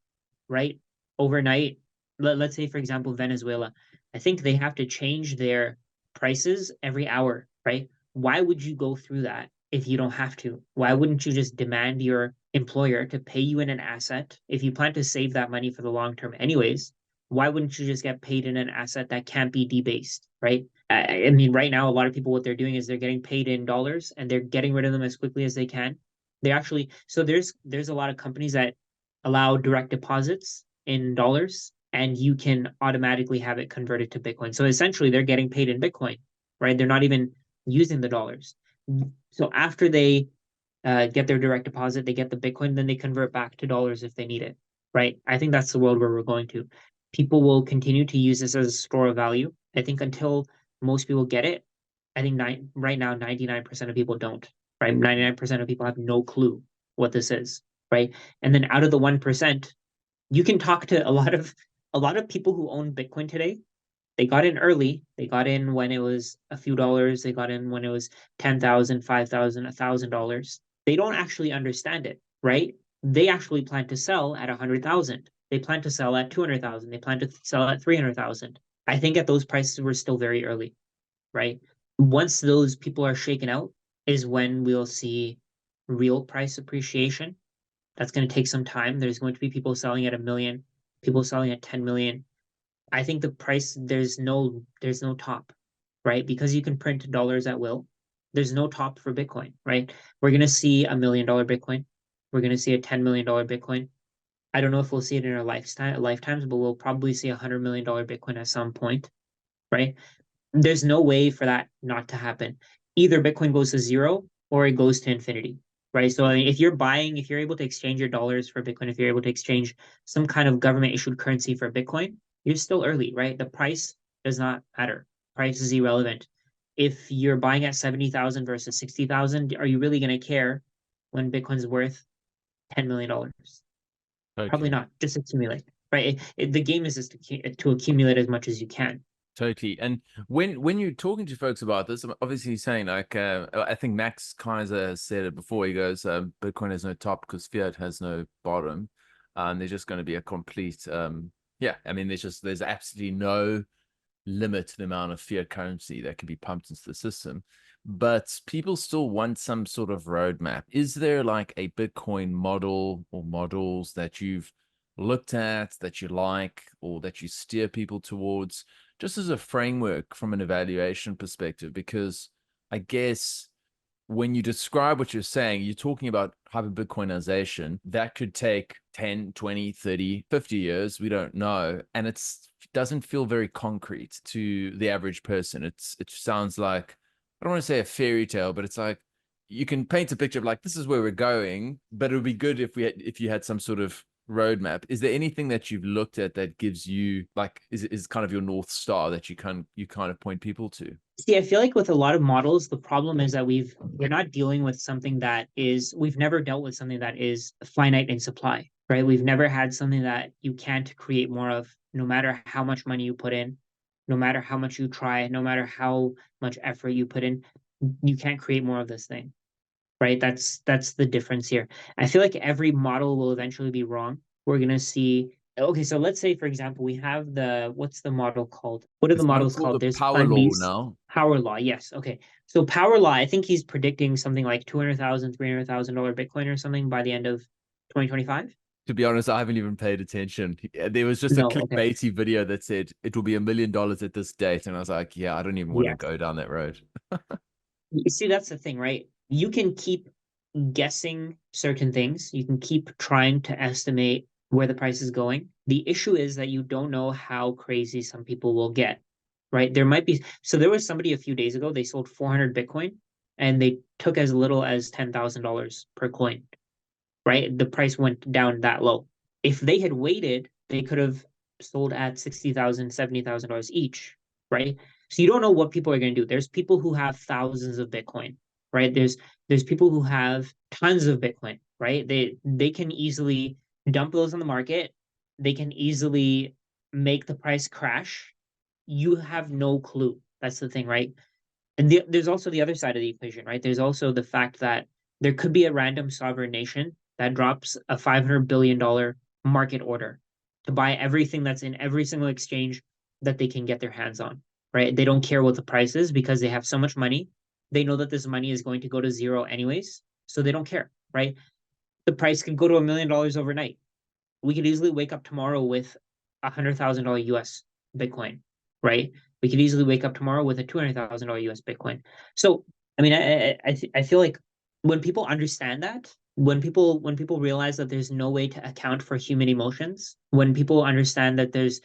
right? Overnight, let's say, for example, Venezuela, I think they have to change their prices every hour, right? Why would you go through that if you don't have to? Why wouldn't you just demand your employer to pay you in an asset if you plan to save that money for the long term, anyways? Why wouldn't you just get paid in an asset that can't be debased, right? I mean, right now, a lot of people, what they're doing is they're getting paid in dollars and they're getting rid of them as quickly as they can. They actually, so there's a lot of companies that allow direct deposits in dollars and you can automatically have it converted to Bitcoin. So essentially, they're getting paid in Bitcoin, right? They're not even using the dollars. So after they get their direct deposit, they get the Bitcoin, then they convert back to dollars if they need it, right? I think that's the world where we're going to. People will continue to use this as a store of value. I think until most people get it, I think right now, 99% of people don't, right? 99% of people have no clue what this is, right? And then out of the 1%, you can talk to a lot of people who own Bitcoin today. They got in early. They got in when it was a few dollars. They got in when it was 10,000, 5,000, $1,000. They don't actually understand it, right? They actually plan to sell at 100,000. They plan to sell at 200,000. They plan to sell at 300,000. I think at those prices we're still very early, right? Once those people are shaken out is when we'll see real price appreciation. That's going to take some time. There's going to be people selling at 1 million, people selling at 10 million. I think the price there's no top, right? Because you can print dollars at will. There's no top for Bitcoin, right? We're gonna see $1 million Bitcoin. We're gonna see a $10 million Bitcoin. I don't know if we'll see it in our lifetimes, but we'll probably see $100 million Bitcoin at some point, right? There's no way for that not to happen. Either Bitcoin goes to zero or it goes to infinity, right? So I mean, if you're able to exchange your dollars for Bitcoin, if you're able to exchange some kind of government issued currency for Bitcoin, you're still early, right? The price does not matter. Price is irrelevant. If you're buying at 70,000 versus 60,000, are you really going to care when Bitcoin's worth $10 million? Probably Totally. not. Just accumulate, right? The game is just to accumulate as much as you can. Totally. And when you're talking to folks about this, I'm obviously saying like I think Max Kaiser said it before. He goes, Bitcoin has no top because fiat has no bottom. There's just going to be a complete yeah. I mean, there's absolutely no limit to the amount of fiat currency that can be pumped into the system. But people still want some sort of roadmap. Is there like a Bitcoin model or models that you've looked at that you like or that you steer people towards, just as a framework from an evaluation perspective? Because I guess when you describe what you're saying, you're talking about hyper-Bitcoinization. That could take 10, 20, 30, 50 years. We don't know. And it doesn't feel very concrete to the average person. It sounds like, I don't want to say a fairy tale, but it's like you can paint a picture of like, this is where we're going, but it would be good if you had some sort of roadmap. Is there anything that you've looked at that gives you like is kind of your North Star that you kind of point people to? See, I feel like with a lot of models, the problem is that we're not dealing with something that is we've never dealt with something that is finite in supply, right? We've never had something that you can't create more of, no matter how much money you put in, no matter how much you try, no matter how much effort you put in, you can't create more of this thing, right? That's the difference here. I feel like every model will eventually be wrong. We're gonna see. Okay, so let's say, for example, we have what's the model called? What are the There's one models called called? the There's power law Fundies, now. Power Law. Yes. Okay. So Power Law, I think he's predicting something like 200,000, $300,000 Bitcoin or something by the end of 2025. To be honest, I haven't even paid attention. There was just a No, okay. clickbaity video that said it will be $1 million at this date, and I was like, yeah, I don't even want to Yes. go down that road. You see, that's the thing, right? You can keep guessing certain things. You can keep trying to estimate where the price is going. The issue is that you don't know how crazy some people will get, right? There might be, so there was somebody a few days ago, they sold 400 Bitcoin and they took as little as $10,000 per coin, right? The price went down that low. If they had waited, they could have sold at $60,000, $70,000 each, right? So you don't know what people are going to do. There's people who have thousands of Bitcoin, right? There's people who have tons of Bitcoin, right? They can easily dump those on the market. They can easily make the price crash. You have no clue. That's the thing, right? And there's also the other side of the equation, right? There's also the fact that there could be a random sovereign nation that drops a $500 billion market order to buy everything that's in every single exchange that they can get their hands on, right? They don't care what the price is because they have so much money. They know that this money is going to go to zero anyways, so they don't care, right? The price could go to $1 million overnight. We could easily wake up tomorrow with $100,000 US Bitcoin, right? We could easily wake up tomorrow with a $200,000 US Bitcoin. So, I mean, I feel like when people understand that, when people realize that there's no way to account for human emotions, when people understand that there's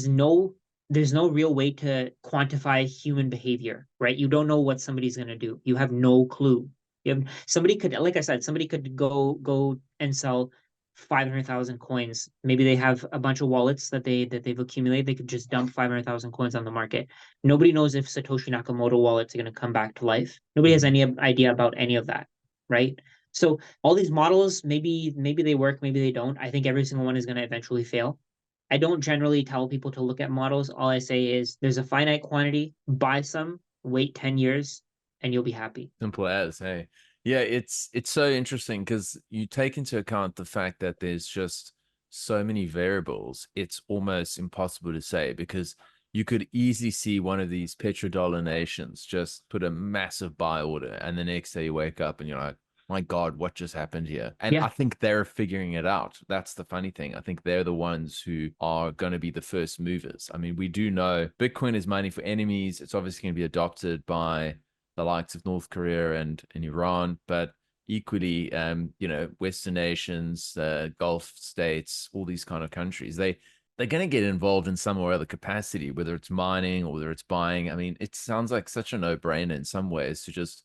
no there's no real way to quantify human behavior, right? You don't know what somebody's going to do. You have no clue. You have somebody could, like I said, somebody could go and sell 500,000 coins. Maybe they have a bunch of wallets that they've accumulated. They could just dump 500,000 coins on the market. Nobody knows if Satoshi Nakamoto wallets are going to come back to life. Nobody has Mhm. any idea about any of that, right? So all these models, maybe they work, maybe they don't. I think every single one is going to eventually fail. I don't generally tell people to look at models. All I say is there's a finite quantity, buy some, wait 10 years, and you'll be happy. Simple as, hey. Yeah, it's so interesting because you take into account the fact that there's just so many variables. It's almost impossible to say because you could easily see one of these petrodollar nations just put a massive buy order, and the next day you wake up and you're like, my God, what just happened here? And Yeah. I think they're figuring it out. That's the funny thing. I think they're the ones who are going to be the first movers. I mean, we do know Bitcoin is money for enemies. It's obviously going to be adopted by the likes of North Korea and Iran, but equally, Western nations, Gulf states, all these kind of countries, they're going to get involved in some or other capacity, whether it's mining or whether it's buying. I mean, it sounds like such a no-brainer in some ways to just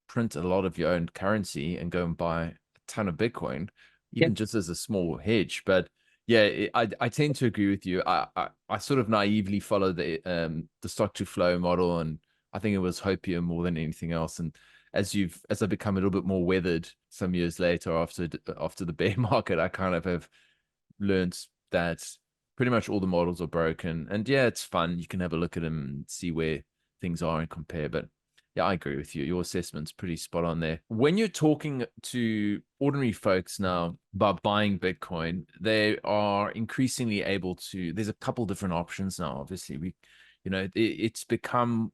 print a lot of your own currency and go and buy a ton of Bitcoin, Yeah. even just as a small hedge. But yeah, I tend to agree with you. I sort of naively follow the stock to flow model, and I think it was hopium more than anything else. And as I become a little bit more weathered some years later after the bear market, I kind of have learned that pretty much all the models are broken. And yeah, it's fun. You can have a look at them and see where things are and compare. But yeah, I agree with you. Your assessment's pretty spot on there. When you're talking to ordinary folks now about buying Bitcoin, they are increasingly able to, there's a couple different options now. Obviously, it's become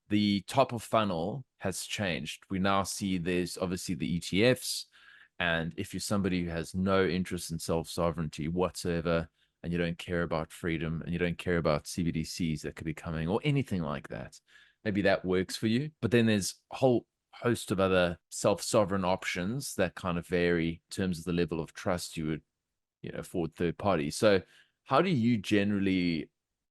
the top of funnel has changed. We now see there's obviously the ETFs. And if you're somebody who has no interest in self sovereignty whatsoever, and you don't care about freedom and you don't care about CBDCs that could be coming or anything like that, maybe that works for you. But then there's a whole host of other self sovereign options that kind of vary in terms of the level of trust you would, afford third parties. So, how do you generally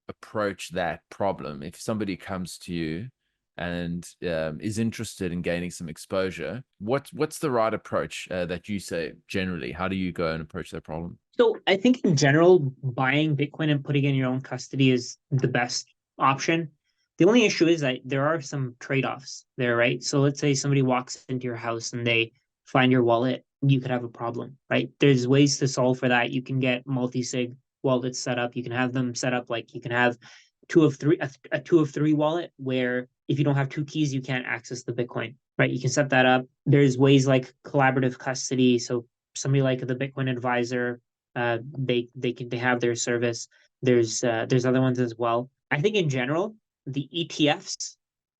approach that problem if somebody comes to you and is interested in gaining some exposure? What's the right approach that you say generally? How do you go and approach that problem? So I think in general, buying Bitcoin and putting it in your own custody is the best option. The only issue is that there are some trade-offs there, right? So let's say somebody walks into your house and they find your wallet, you could have a problem, right? There's ways to solve for that. You can get multi-sig wallets set up. You can have them set up like you can have a two of three wallet where if you don't have two keys, you can't access the Bitcoin, right? You can set that up. There's ways like collaborative custody. So somebody like the Bitcoin advisor they have their service. There's other ones as well. I think in general, the ETFs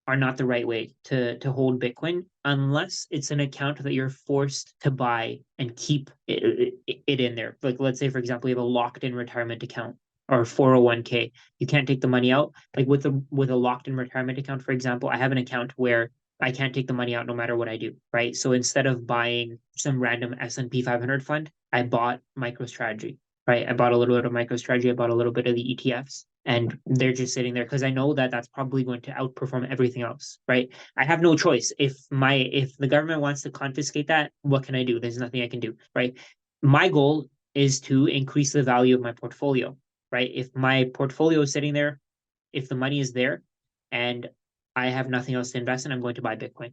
are not the right way to hold Bitcoin unless it's an account that you're forced to buy and keep it in there. Like let's say, for example, you have a locked-in retirement account or 401k. You can't take the money out. Like with a locked-in retirement account, for example, I have an account where I can't take the money out no matter what I do, right? So instead of buying some random S&P 500 fund, I bought MicroStrategy, right? I bought a little bit of MicroStrategy, I bought a little bit of the ETFs, and they're just sitting there because I know that that's probably going to outperform everything else, right? I have no choice. If the government wants to confiscate that, what can I do? There's nothing I can do, right? My goal is to increase the value of my portfolio, right? If my portfolio is sitting there, if the money is there, and I have nothing else to invest in, I'm going to buy Bitcoin,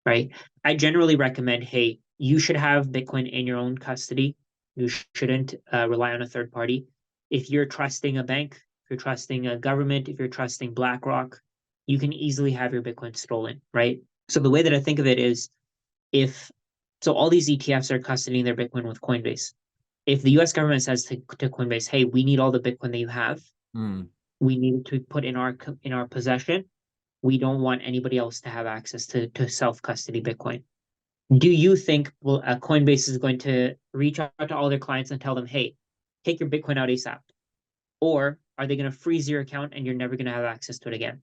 right? I generally recommend, hey, you should have Bitcoin in your own custody. You shouldn't rely on a third party. If you're trusting a bank, if you're trusting a government, if you're trusting BlackRock, you can easily have your Bitcoin stolen, right? So the way that I think of it is, if so, all these ETFs are custodying their Bitcoin with Coinbase. If the U.S. government says to Coinbase, "Hey, we need all the Bitcoin that you have. Mm. We need to put in our possession. We don't want anybody else to have access to self custody Bitcoin." Do you think Coinbase is going to reach out to all their clients and tell them, "Hey, take your Bitcoin out ASAP," or are they going to freeze your account and you're never going to have access to it again?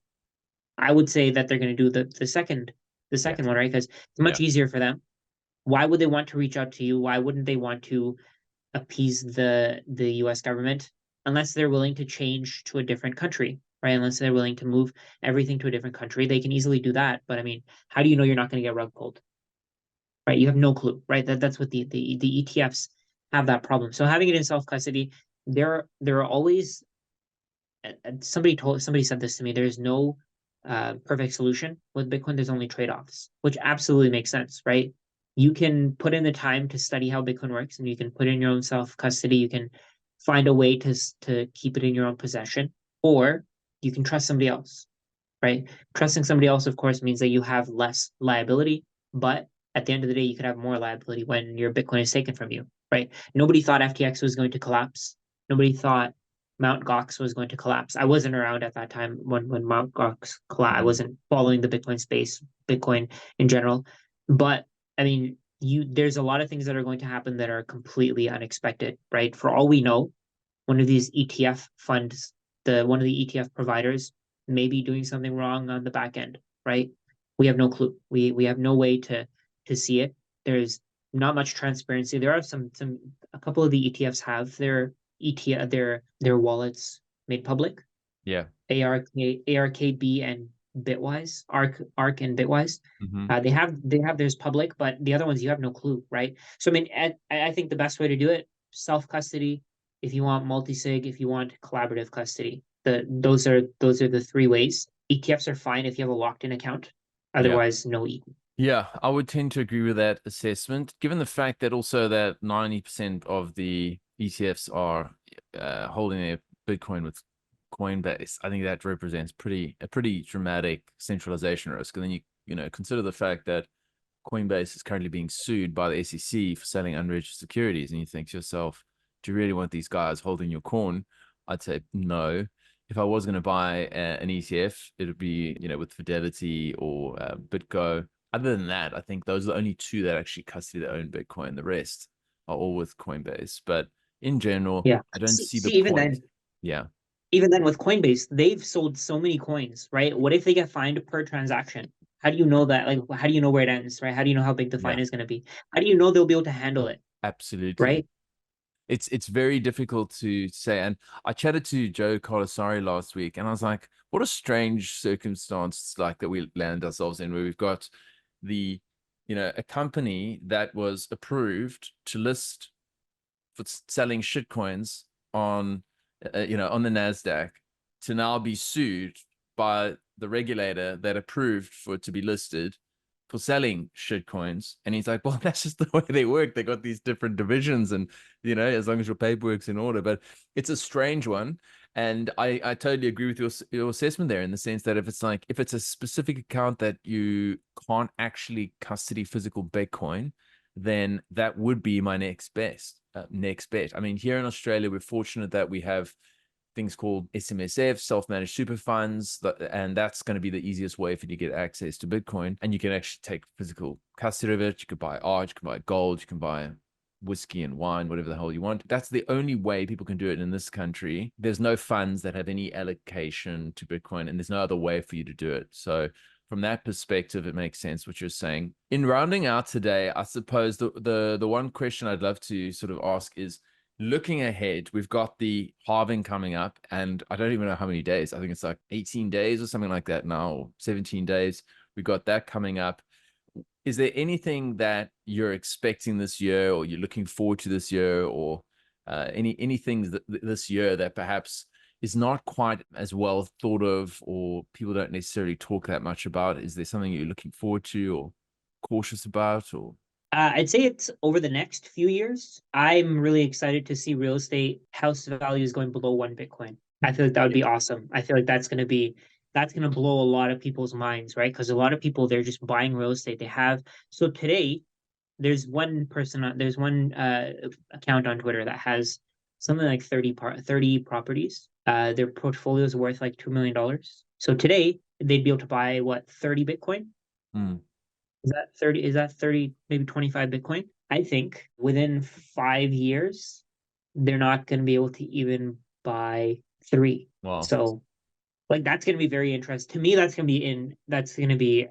I would say that they're going to do the Yeah. second one, right? Because it's Yeah. much easier for them. Why would they want to reach out to you? Why wouldn't they want to appease the US government unless they're willing to change to a different country, right? Unless they're willing to move everything to a different country, they can easily do that. But I mean, how do you know you're not going to get rug pulled, right? You have no clue, right? That's what the ETFs have that problem. So having it in self custody, there are always somebody said this to me. There's no perfect solution with Bitcoin. There's only trade-offs, which absolutely makes sense, right? You can put in the time to study how Bitcoin works, and you can put in your own self custody. You can find a way to keep it in your own possession, or you can trust somebody else, right? Trusting somebody else, of course, means that you have less liability, but at the end of the day, you could have more liability when your Bitcoin is taken from you, right? Nobody thought FTX was going to collapse. Nobody thought Mount Gox was going to collapse. I wasn't around at that time when Mount Gox collapsed. I Mm. wasn't following the Bitcoin space, Bitcoin in general. But I mean, there's a lot of things that are going to happen that are completely unexpected, right? For all we know, one of these ETF funds, the one of the ETF providers may be doing something wrong on the back end, right? We have no clue. We have no way to see it. There's not much transparency. There are some a couple of the ETFs have their ETF their wallets made public. Yeah. ARKB and Bitwise, Arc and Bitwise. Hmm. They have theirs public, but the other ones you have no clue, right? So I mean, I think the best way to do it, self custody. If you want multi-sig, if you want collaborative custody, those are the three ways. ETFs are fine if you have a locked-in account. Yeah. Otherwise, no E. Yeah, I would tend to agree with that assessment, given the fact that also that 90% of the ETFs are holding their Bitcoin with Coinbase. I think that represents a pretty dramatic centralization risk. And then you consider the fact that Coinbase is currently being sued by the SEC for selling unregistered securities, and you think to yourself, do you really want these guys holding your coin? I'd say no. If I was going to buy an ETF, it would be with Fidelity or BitGo. Other than that, I think those are the only two that actually custody their own Bitcoin. The rest are all with Coinbase. But in general, Yeah. I don't see the See, point. Yeah, even then with Coinbase, they've sold so many coins, right? What if they get fined per transaction? How do you know that? Like, how do you know where it ends, right? How do you know how big the yeah, fine is going to be? How do you know they'll be able to handle it, absolutely. right? It's very difficult to say. And I chatted to Joe Colasari last week, and I was like, what a strange circumstance like that we land ourselves in, where we've got the a company that was approved to list for selling shitcoins on on the Nasdaq to now be sued by the regulator that approved for it to be listed for selling shitcoins. And he's like, well, that's just the way they work. They got these different divisions, and as long as your paperwork's in order. But it's a strange one. And I totally agree with your assessment there, in the sense that if it's a specific account that you can't actually custody physical Bitcoin, then that would be my next bet. I mean, here in Australia, we're fortunate that we have things called SMSF, self-managed super funds, and that's going to be the easiest way for you to get access to Bitcoin. And you can actually take physical custody of it. You could buy art, you can buy gold, you can buy whiskey and wine, whatever the hell you want. That's the only way people can do it in this country. There's no funds that have any allocation to Bitcoin, and there's no other way for you to do it. So from that perspective, it makes sense what you're saying. In rounding out today, I suppose the one question I'd love to sort of ask is, looking ahead, we've got the halving coming up, and I don't even know how many days. I think it's like 18 days or something like that now, or 17 days. We've got that coming up. Is there anything that you're expecting this year, or you're looking forward to this year, or anything this year that perhaps is not quite as well thought of, or people don't necessarily talk that much about? Is there something you're looking forward to or cautious about, or? I'd say it's over the next few years. I'm really excited to see real estate house values going below one Bitcoin. I feel like that would Yeah. be awesome. I feel like that's going to blow a lot of people's minds, right? Because a lot of people, they're just buying real estate. So today there's one account on Twitter that has something like 30 properties. Their portfolio is worth like $2 million. So today they'd be able to buy what, 30 Bitcoin? Mm. Is that 30, maybe 25 Bitcoin? I think within 5 years, they're not going to be able to even buy three. Wow. So like that's going to be very interesting. To me, that's going to be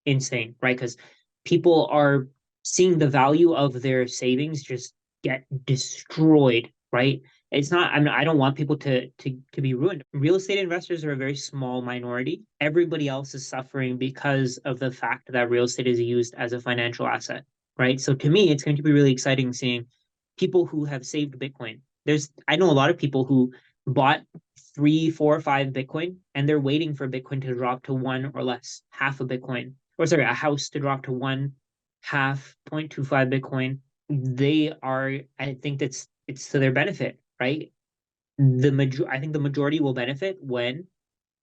insane, right? Because people are seeing the value of their savings just get destroyed, right? It's not, I don't want people to be ruined. Real estate investors are a very small minority. Everybody else is suffering because of the fact that real estate is used as a financial asset, right? So to me, it's going to be really exciting seeing people who have saved Bitcoin. I know a lot of people who bought 3, 4, 5 Bitcoin, and they're waiting for Bitcoin to drop to one or less, half a Bitcoin, or sorry, a house to drop to one half 0.25 Bitcoin. I think it's to their benefit, right? I think the majority will benefit when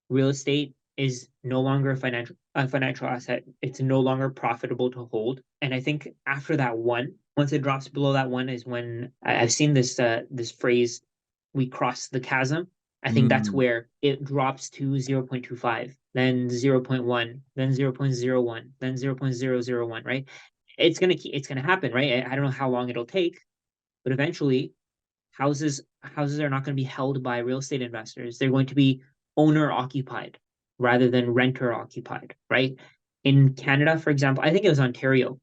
real estate is no longer a financial asset. It's no longer profitable to hold. And I think after that one, once it drops below that one, is when I've seen this phrase, we cross the chasm. I think that's Mm. where it drops to 0.25, then 0.1, then 0.01, then 0.001, right? It's gonna happen, right? I don't know how long it'll take, but eventually houses are not going to be held by real estate investors. They're going to be owner occupied rather than renter occupied, right? In Canada, for example, I think it was Ontario,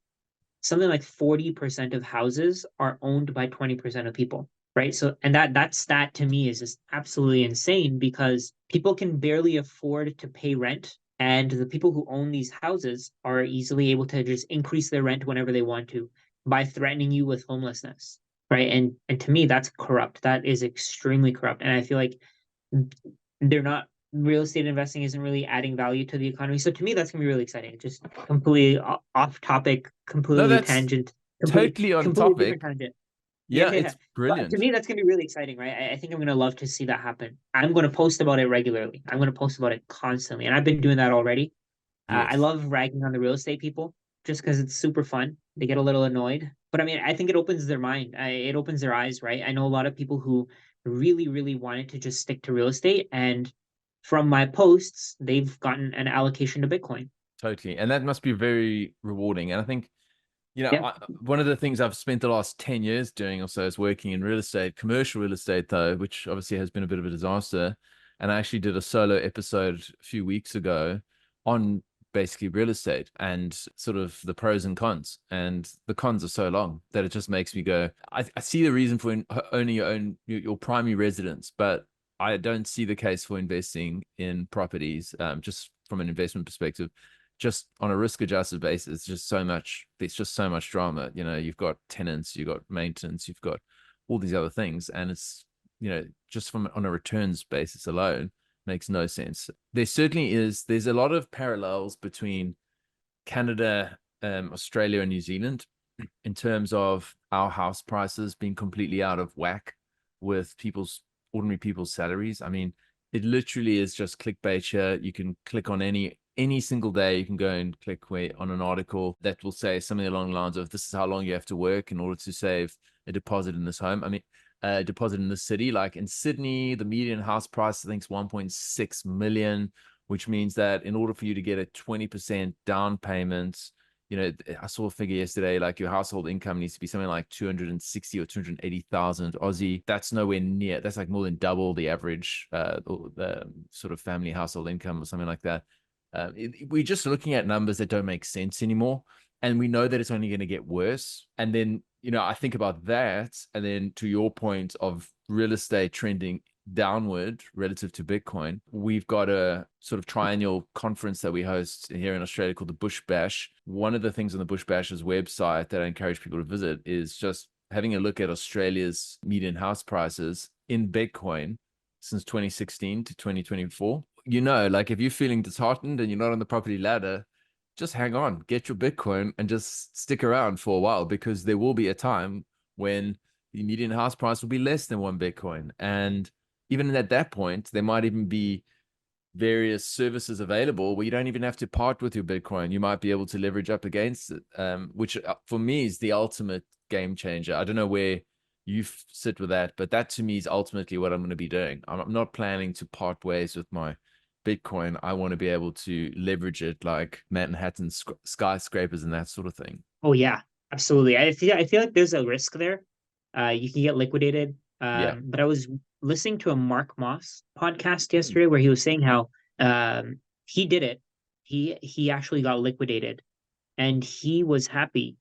something like 40% of houses are owned by 20% of people, right? So, and that stat to me is just absolutely insane because people can barely afford to pay rent. And the people who own these houses are easily able to just increase their rent whenever they want to by threatening you with homelessness, right? And to me, that's corrupt. That is extremely corrupt. And I feel like they're not real estate investing isn't really adding value to the economy. So to me, that's gonna be really exciting. Just completely off topic, No, completely that's tangent, totally on completely different topic. tangent. Yeah, Yeah, yeah. it's But to brilliant. me, that's gonna be really exciting, right? I think I'm gonna love to see that happen. I'm gonna post about it regularly. I'm gonna post about it constantly, and I've been doing that already. I Yes. love ragging on the real estate people just because it's super fun. They get a little annoyed, but I mean, I think it opens their mind. It opens their eyes, right? I know a lot of people who really, really wanted to just stick to real estate, and from my posts, they've gotten an allocation to Bitcoin. Totally. And that must be very rewarding. And I think, Yeah. one of the things I've spent the last 10 years doing also is working in real estate, commercial real estate, though, which obviously has been a bit of a disaster. And I actually did a solo episode a few weeks ago on basically real estate and sort of the pros and cons. And the cons are so long that it just makes me go, I see the reason for owning your primary residence, but I don't see the case for investing in properties, just from an investment perspective, just on a risk adjusted basis. There's just so much drama. You've got tenants, you've got maintenance, you've got all these other things. And it's, just from on a returns basis alone, makes no sense. There's a lot of parallels between Canada, Australia, and New Zealand in terms of our house prices being completely out of whack with ordinary people's salaries. I mean, it literally is just clickbait here. You can click on any single day. You can go and click on an article that will say something along the lines of, this is how long you have to work in order to save a deposit in this home. I mean, a deposit in this city. Like in Sydney, the median house price I think is 1.6 million, which means that in order for you to get a 20% down payment, I saw a figure yesterday, like your household income needs to be something like 260 or 280,000 Aussie. That's nowhere near, that's like more than double the average, the sort of family household income or something like that. We're just looking at numbers that don't make sense anymore. And we know that it's only going to get worse. And then, I think about that. And then to your point of real estate trending downward relative to Bitcoin, we've got a sort of triennial conference that we host here in Australia called the Bush Bash. One of the things on the Bush Bash's website that I encourage people to visit is just having a look at Australia's median house prices in Bitcoin since 2016 to 2024. Like if you're feeling disheartened and you're not on the property ladder, just hang on, get your Bitcoin and just stick around for a while, because there will be a time when the median house price will be less than one Bitcoin. And even at that point, there might even be various services available where you don't even have to part with your Bitcoin. You might be able to leverage up against it, which for me is the ultimate game changer. I don't know where you sit with that, but that to me is ultimately what I'm going to be doing. I'm not planning to part ways with my Bitcoin. I want to be able to leverage it like Manhattan skyscrapers and that sort of thing. Oh yeah, absolutely. I feel like there's a risk there. You can get liquidated. Yeah. But I was listening to a Mark Moss podcast yesterday where he was saying how he did it. He actually got liquidated, and he was happy,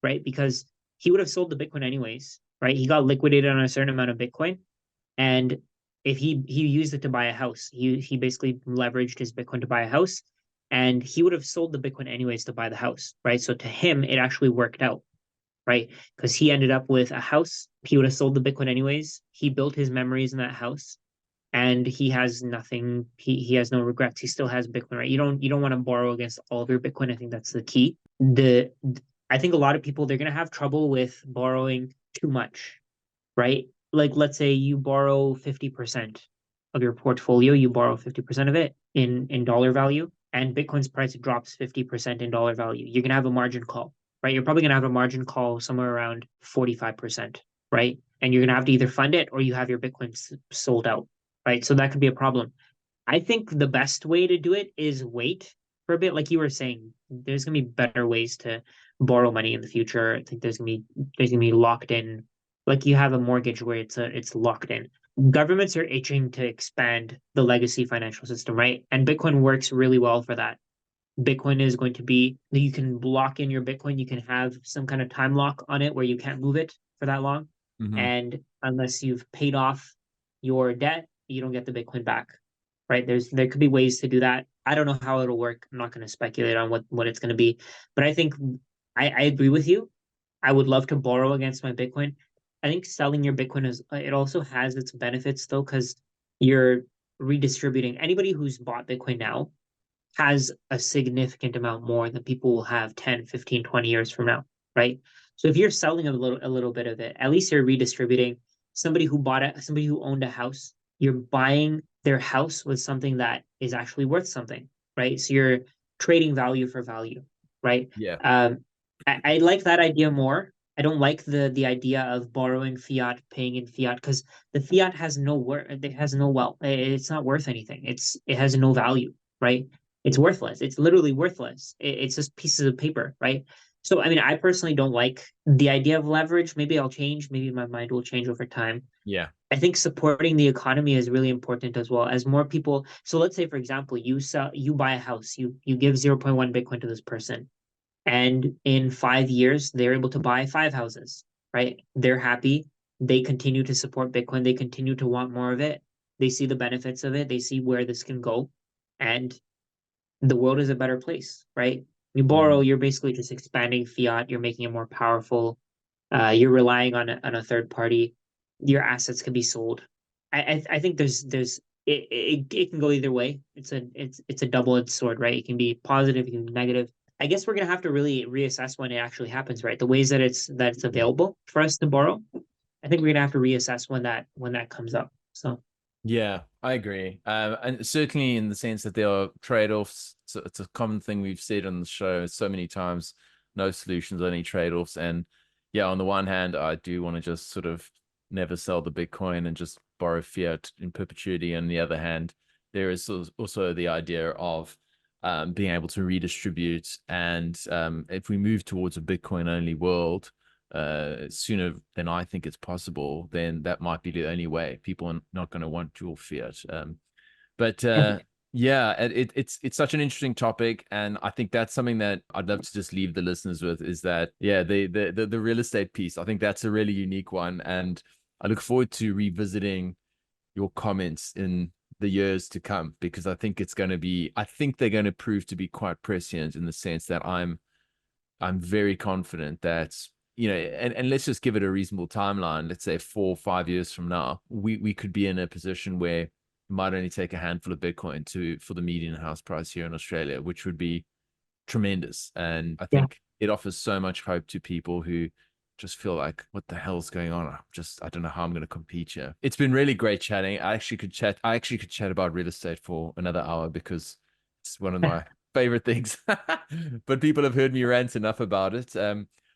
right? Because he would have sold the Bitcoin anyways, right? He got liquidated on a certain amount of Bitcoin, and if he used it to buy a house, he basically leveraged his Bitcoin to buy a house, and he would have sold the Bitcoin anyways to buy the house, right? So to him, it actually worked out, right? Because he ended up with a house. He would have sold the Bitcoin anyways. He built his memories in that house, and he has nothing. He has no regrets. He still has Bitcoin, right? You don't want to borrow against all of your Bitcoin. I think that's the key. I think a lot of people, they're gonna have trouble with borrowing too much, right? Like let's say you borrow 50% of your portfolio, you borrow 50% of it in dollar value, and Bitcoin's price drops 50% in dollar value. You're gonna have a margin call, right? You're probably gonna have a margin call somewhere around 45%, right? And you're gonna have to either fund it or you have your Bitcoin sold out, right? So that could be a problem. I think the best way to do it is wait for a bit. Like you were saying, there's gonna be better ways to borrow money in the future. I think there's gonna be locked in, like you have a mortgage where it's locked in. Governments are itching to expand the legacy financial system, right? And Bitcoin works really well for that. Bitcoin is going to be, you can block in your Bitcoin, you can have some kind of time lock on it where you can't move it for that long. Mm-hmm. And unless you've paid off your debt, you don't get the Bitcoin back, right? There could be ways to do that. I don't know how it'll work. I'm not going to speculate on what it's going to be, but I think I agree with you. I would love to borrow against my Bitcoin. I think selling your Bitcoin is, it also has its benefits though, because you're redistributing. Anybody who's bought Bitcoin now has a significant amount more than people will have 10, 15, 20 years from now, right? So if you're selling a little bit of it, at least you're redistributing. Somebody who bought it, somebody who owned a house, you're buying their house with something that is actually worth something, right? So you're trading value for value, right? Yeah. I like that idea more. I don't like the idea of borrowing fiat, paying in fiat, because the fiat has no worth. It has no wealth. It's not worth anything. It has no value, right? It's worthless. It's literally worthless. It's just pieces of paper, right? So, I mean, I personally don't like the idea of leverage. Maybe I'll change. Maybe my mind will change over time. Yeah. I think supporting the economy is really important as well. As more people, so let's say, for example, you buy a house, you give 0.1 Bitcoin to this person, and in 5 years, they're able to buy 5 houses, right? They're happy. They continue to support Bitcoin. They continue to want more of it. They see the benefits of it. They see where this can go. And the world is a better place, right? You borrow, Mm. you're basically just expanding fiat. You're making it more powerful. You're relying on a third party. Your assets can be sold. I think it can go either way. It's a double-edged sword, right? It can be positive, it can be negative. I guess we're gonna have to really reassess when it actually happens, right? The ways that it's available for us to borrow. I think we're gonna have to reassess when that comes up. So Yeah, I agree. And certainly in the sense that there are trade-offs. So it's a common thing we've said on the show so many times, no solutions, only trade-offs. And yeah, on the one hand, I do want to just sort of never sell the Bitcoin and just borrow fiat in perpetuity. On the other hand, there is also the idea of being able to redistribute. And if we move towards a Bitcoin-only world, sooner than I think it's possible, then that might be the only way. People are not going to want dual fiat. But Yeah, it's such an interesting topic, and I think that's something that I'd love to just leave the listeners with is that yeah, the real estate piece. I think that's a really unique one, and I look forward to revisiting your comments in the years to come because I think they're going to prove to be quite prescient in the sense that I'm very confident that and let's just give it a reasonable timeline. Let's say 4 or 5 years from now, we could be in a position where it might only take a handful of Bitcoin to for the median house price here in Australia, which would be tremendous. And I Yeah. think it offers so much hope to people who just feel like, what the hell's going on? I don't know how I'm going to compete here. It's been really great chatting. I actually could chat about real estate for another hour because it's one of my favorite things. But people have heard me rant enough about it.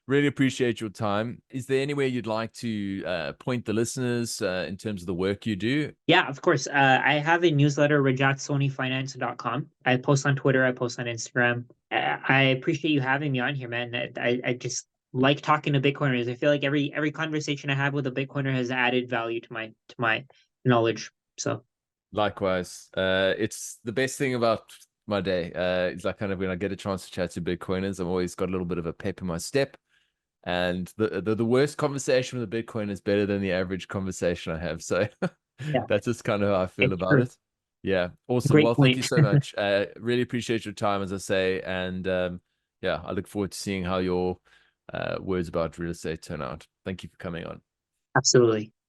Really appreciate your time. Is there anywhere you'd like to point the listeners in terms of the work you do? Yeah, of course. I have a newsletter, rajatsonifinance.com. I post on Twitter, I post on Instagram. I appreciate you having me on here, man. I just like talking to Bitcoiners. I feel like every conversation I have with a Bitcoiner has added value to my knowledge. So Likewise. It's the best thing about my day. It's like kind of when I get a chance to chat to Bitcoiners, I've always got a little bit of a pep in my step. And the worst conversation with a Bitcoin is better than the average conversation I have. So yeah, that's just kind of how I feel it's about true. it. Yeah, awesome. Great Well, thank you point. so much. Really appreciate your time, as I say. And yeah, I look forward to seeing how your words about real estate turn out. Thank you for coming on. Absolutely.